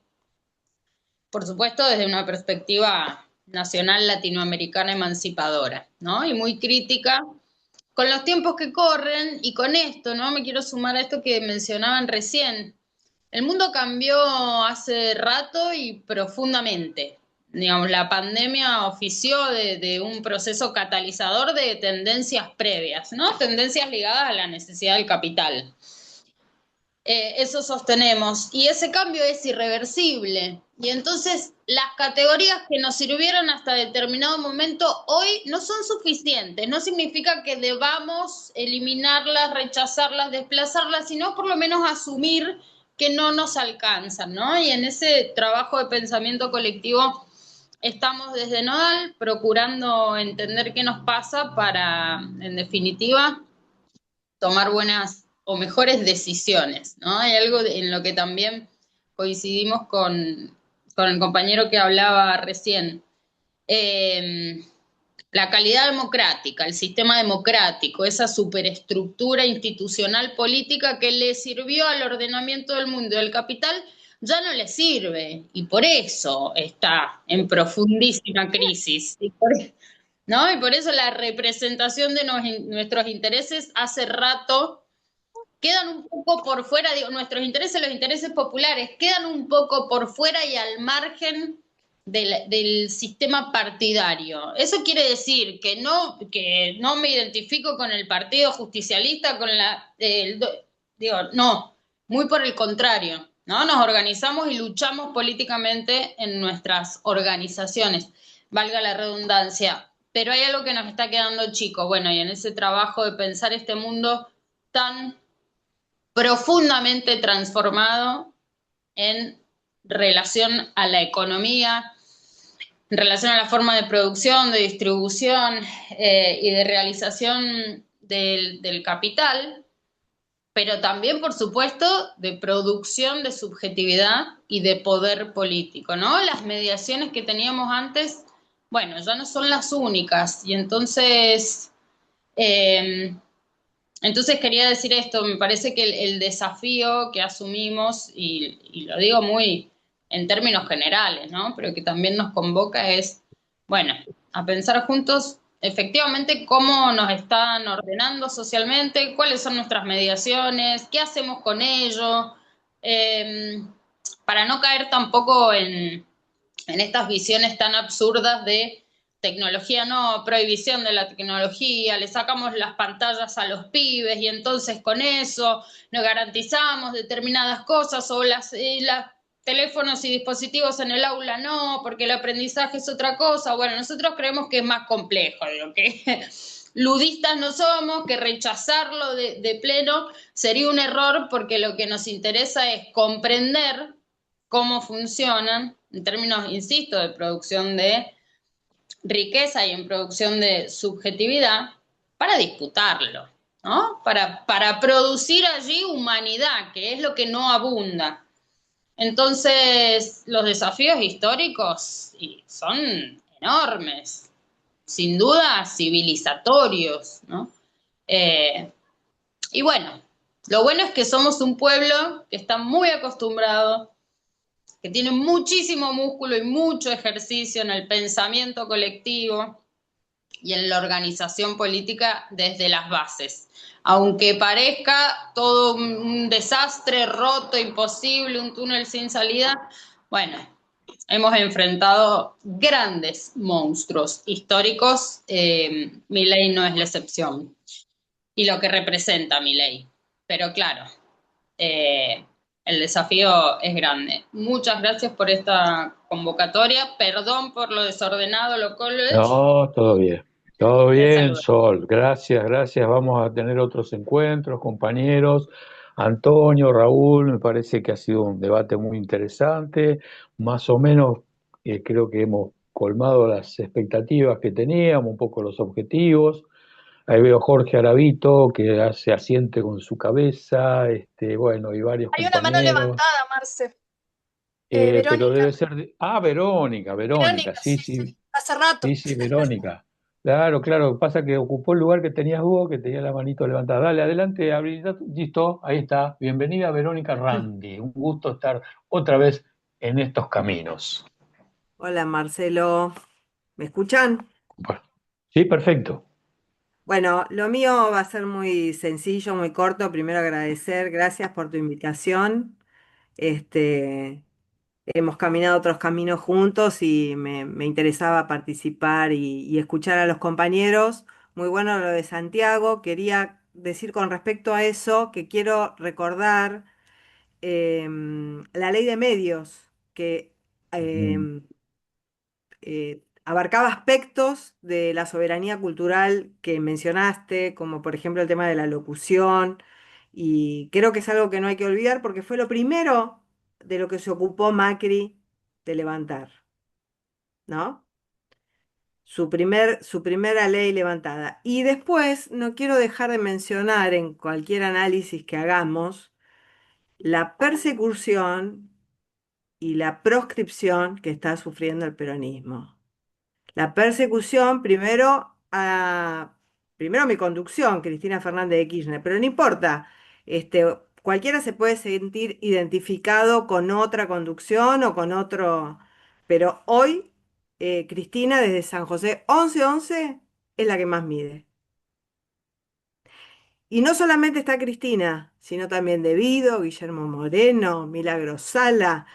por supuesto desde una perspectiva nacional latinoamericana emancipadora, ¿no? Y muy crítica con los tiempos que corren y con esto, ¿no? Me quiero sumar a esto que mencionaban recién. El mundo cambió hace rato y profundamente. Digamos, la pandemia ofició de un proceso catalizador de tendencias previas, ¿no? Tendencias ligadas a la necesidad del capital. Eso sostenemos. Y ese cambio es irreversible. Y entonces las categorías que nos sirvieron hasta determinado momento hoy no son suficientes. No significa que debamos eliminarlas, rechazarlas, desplazarlas, sino por lo menos asumir que no nos alcanzan, ¿no? Y en ese trabajo de pensamiento colectivo estamos desde Nodal procurando entender qué nos pasa para, en definitiva, tomar buenas o mejores decisiones, ¿no? Hay algo en lo que también coincidimos con el compañero que hablaba recién. La calidad democrática, el sistema democrático, esa superestructura institucional política que le sirvió al ordenamiento del mundo y del capital, ya no le sirve, y por eso está en profundísima crisis. ¿No? Y por eso la representación de nuestros intereses hace rato quedan un poco por fuera, digo, nuestros intereses, los intereses populares, quedan un poco por fuera y al margen del sistema partidario. Eso quiere decir que no me identifico con el Partido Justicialista, digo, no, muy por el contrario, ¿no? Nos organizamos y luchamos políticamente en nuestras organizaciones, valga la redundancia, pero hay algo que nos está quedando chico, bueno, y en ese trabajo de pensar este mundo tan profundamente transformado en relación a la economía, en relación a la forma de producción, de distribución y de realización del capital, pero también, por supuesto, de producción de subjetividad y de poder político, ¿no? Las mediaciones que teníamos antes, bueno, ya no son las únicas, y entonces quería decir esto, me parece que el desafío que asumimos, y lo digo muy en términos generales, ¿no? Pero que también nos convoca es, bueno, a pensar juntos efectivamente cómo nos están ordenando socialmente, cuáles son nuestras mediaciones, qué hacemos con ello, para no caer tampoco en estas visiones tan absurdas de tecnología no, prohibición de la tecnología, le sacamos las pantallas a los pibes y entonces con eso nos garantizamos determinadas cosas, o las teléfonos y dispositivos en el aula no, porque el aprendizaje es otra cosa. Bueno, nosotros creemos que es más complejo, digo, que ludistas no somos, que rechazarlo de pleno sería un error, porque lo que nos interesa es comprender cómo funcionan, en términos, insisto, de producción de riqueza y en producción de subjetividad, para disputarlo, ¿no? Para producir allí humanidad, que es lo que no abunda. Entonces, los desafíos históricos son enormes, sin duda civilizatorios, ¿no? Y bueno, lo bueno es que somos un pueblo que está muy acostumbrado, que tiene muchísimo músculo y mucho ejercicio en el pensamiento colectivo y en la organización política desde las bases. Aunque parezca todo un desastre, roto, imposible, un túnel sin salida, bueno, hemos enfrentado grandes monstruos históricos. Milei no es la excepción, y lo que representa Milei. Pero claro, el desafío es grande. Muchas gracias por esta convocatoria. Perdón por lo desordenado, lo college. No, todo bien. Todo Les bien, saludo. Sol. Gracias, gracias. Vamos a tener otros encuentros, compañeros. Antonio, Raúl, me parece que ha sido un debate muy interesante. Más o menos creo que hemos colmado las expectativas que teníamos, un poco los objetivos. Ahí veo a Jorge Aravito que se asiente con su cabeza, bueno, y varios Hay una mano compañeros. levantada, Marce. Pero Verónica. debe ser Verónica, Verónica, sí, sí, sí, sí. Hace rato. sí, sí, Verónica. Claro, claro, pasa que ocupó el lugar que tenías vos, que tenía la manito levantada. Dale, adelante, listo, ahí está. Bienvenida, Verónica Randi. Un gusto estar otra vez en estos caminos. Hola Marcelo, ¿me escuchan? Bueno, sí, perfecto. Bueno, lo mío va a ser muy sencillo, muy corto. Primero agradecer, gracias por tu invitación. Este, hemos caminado otros caminos juntos y me interesaba participar y escuchar a los compañeros. Muy bueno lo de Santiago. Quería decir con respecto a eso que quiero recordar la ley de medios que Mm. em, abarcaba aspectos de la soberanía cultural que mencionaste, como por ejemplo el tema de la locución, y creo que es algo que no hay que olvidar porque fue lo primero de lo que se ocupó Macri de levantar, ¿no? Su primera ley levantada. Y después no quiero dejar de mencionar en cualquier análisis que hagamos la persecución y la proscripción que está sufriendo el peronismo. La persecución primero a mi conducción, Cristina Fernández de Kirchner, pero no importa, cualquiera se puede sentir identificado con otra conducción o con otro, pero hoy Cristina desde San José 11-11 es la que más mide. Y no solamente está Cristina, sino también De Vido, Guillermo Moreno, Milagro Sala,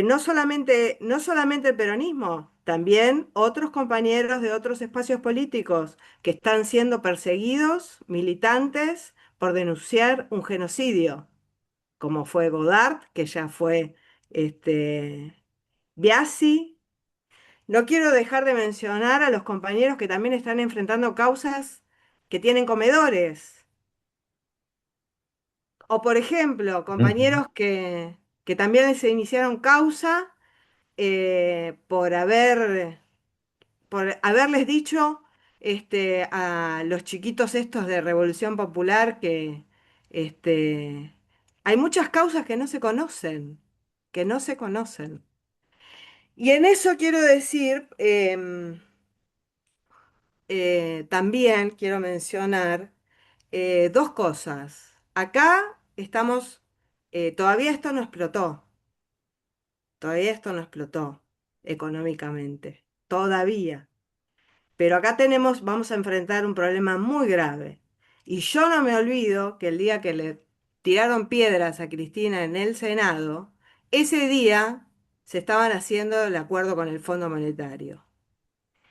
no solamente el peronismo, también otros compañeros de otros espacios políticos que están siendo perseguidos, militantes, por denunciar un genocidio, como fue Godard, que ya fue Biasi. No quiero dejar de mencionar a los compañeros que también están enfrentando causas que tienen comedores. O, por ejemplo, Ujú. compañeros que también se iniciaron causa por por haberles dicho a los chiquitos estos de Revolución Popular que hay muchas causas que no se conocen, que no se conocen. Y en eso quiero decir, también quiero mencionar dos cosas. Acá estamos, todavía esto no explotó, todavía esto no explotó económicamente, todavía. Pero acá vamos a enfrentar un problema muy grave. Y yo no me olvido que el día que le tiraron piedras a Cristina en el Senado, ese día se estaban haciendo el acuerdo con el Fondo Monetario.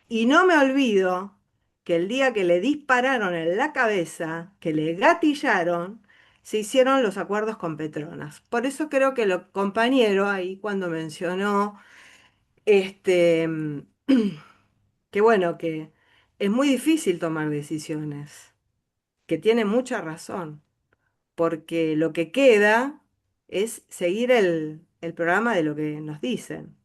Y no me olvido que el día que le dispararon en la cabeza, que le gatillaron, se hicieron los acuerdos con Petronas. Por eso creo que lo compañero ahí cuando mencionó este que bueno, que es muy difícil tomar decisiones, que tiene mucha razón, porque lo que queda es seguir el programa de lo que nos dicen,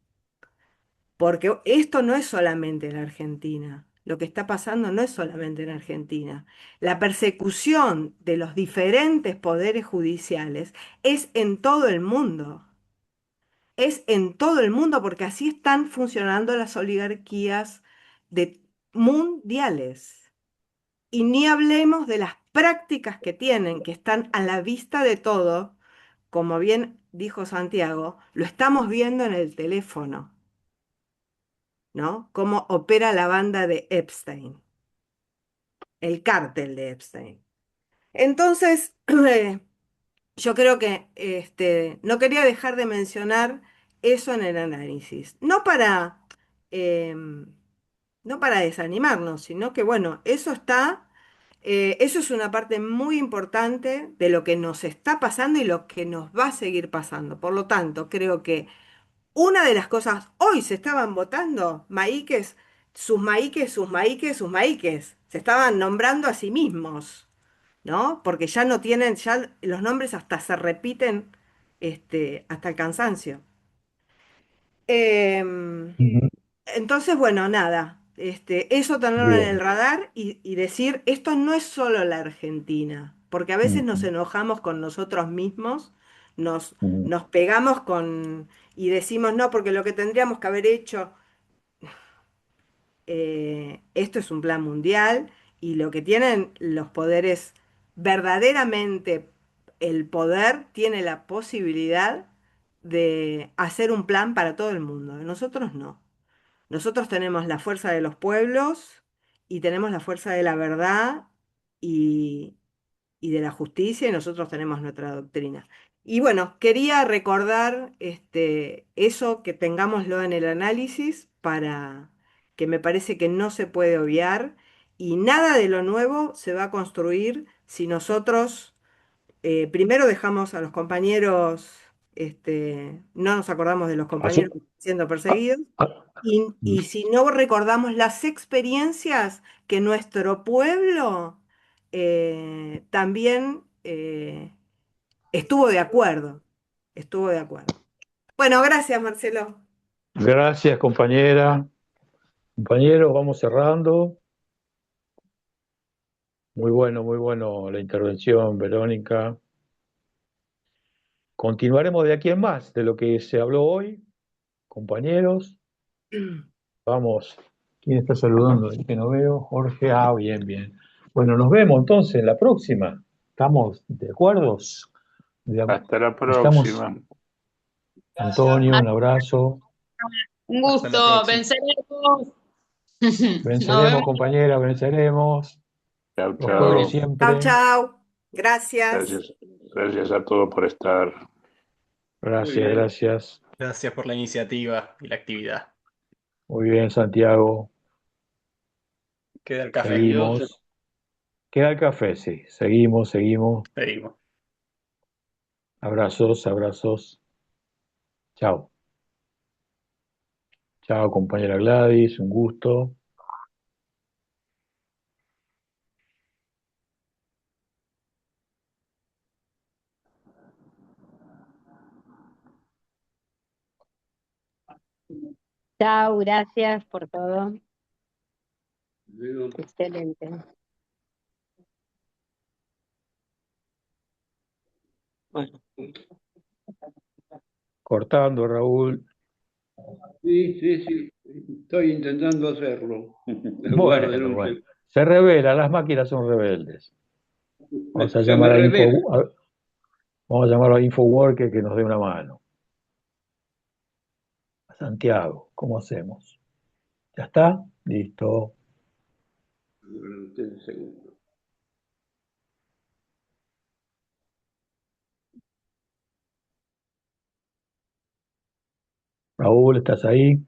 porque esto no es solamente en Argentina, lo que está pasando no es solamente en Argentina. La persecución de los diferentes poderes judiciales es en todo el mundo. Es en todo el mundo porque así están funcionando las oligarquías mundiales. Y ni hablemos de las prácticas que tienen, que están a la vista de todo, como bien dijo Santiago, lo estamos viendo en el teléfono, ¿no? Cómo opera la banda de Epstein, el cártel de Epstein. Entonces, yo creo que no quería dejar de mencionar eso en el análisis. Em, no para desanimarnos, sino que, bueno, eso es una parte muy importante de lo que nos está pasando y lo que nos va a seguir pasando. Por lo tanto, creo que una de las cosas, hoy se estaban votando maíques, sus maíques, sus maíques, sus maíques. Se estaban nombrando a sí mismos, ¿no? Porque ya no tienen, ya los nombres hasta se repiten hasta el cansancio. Em, Ujú. entonces, bueno, nada, eso tenerlo en el Bien. radar y decir, esto no es solo la Argentina, porque a veces nos Ujú, enojamos con nosotros mismos, ujú. nos pegamos y decimos, no, porque lo que tendríamos que haber hecho, esto es un plan mundial y lo que tienen los poderes, verdaderamente el poder tiene la posibilidad de hacer un plan para todo el mundo, nosotros no. Nosotros tenemos la fuerza de los pueblos y tenemos la fuerza de la verdad y, y de la justicia y nosotros tenemos nuestra doctrina. Y bueno, quería recordar eso, que tengámoslo en el análisis para que me parece que no se puede obviar y nada de lo nuevo se va a construir si nosotros primero dejamos a los compañeros, no nos acordamos de los Así- compañeros siendo ah, perseguidos, ah, y si no recordamos las experiencias que nuestro pueblo también estuvo de acuerdo, estuvo de acuerdo. Bueno, gracias, Marcelo. Gracias, compañera. Compañeros, vamos cerrando. Muy bueno la intervención, Verónica. Continuaremos de aquí en más de lo que se habló hoy, compañeros. Vamos. ¿Quién está saludando? Es que no veo. Jorge. Ah, bien, bien. Bueno, nos vemos entonces en la próxima. ¿Estamos de acuerdo? Hasta la Estamos, próxima. Antonio, un abrazo. Un Hasta la gusto, próxima. venceremos. Nos Venceremos, vemos. compañera, venceremos. Chao, Los pueblos chao. Bueno, Chau, siempre. chau. Gracias. Gracias, gracias a todos por estar. Muy Gracias, bien. gracias. gracias por la iniciativa y la actividad. Muy bien, Santiago. Queda el café. Adiós. Seguimos. Queda el café, sí. Seguimos, seguimos. Seguimos. Abrazos, abrazos. Chao. Chao, compañera Gladys. Un gusto. Chao, gracias por todo. Bueno, Excelente. Bueno. Cortando, Raúl. sí, sí, sí. Estoy intentando hacerlo. Aguarden Bueno, un bueno. segundo. Se revela, las máquinas son rebeldes. Vamos a Se me llamar a revela. vamos a llamar a Infoworker que nos dé una mano. A Santiago, ¿cómo hacemos? ¿Ya está? Listo. Un segundo. Raúl, ¿estás ahí?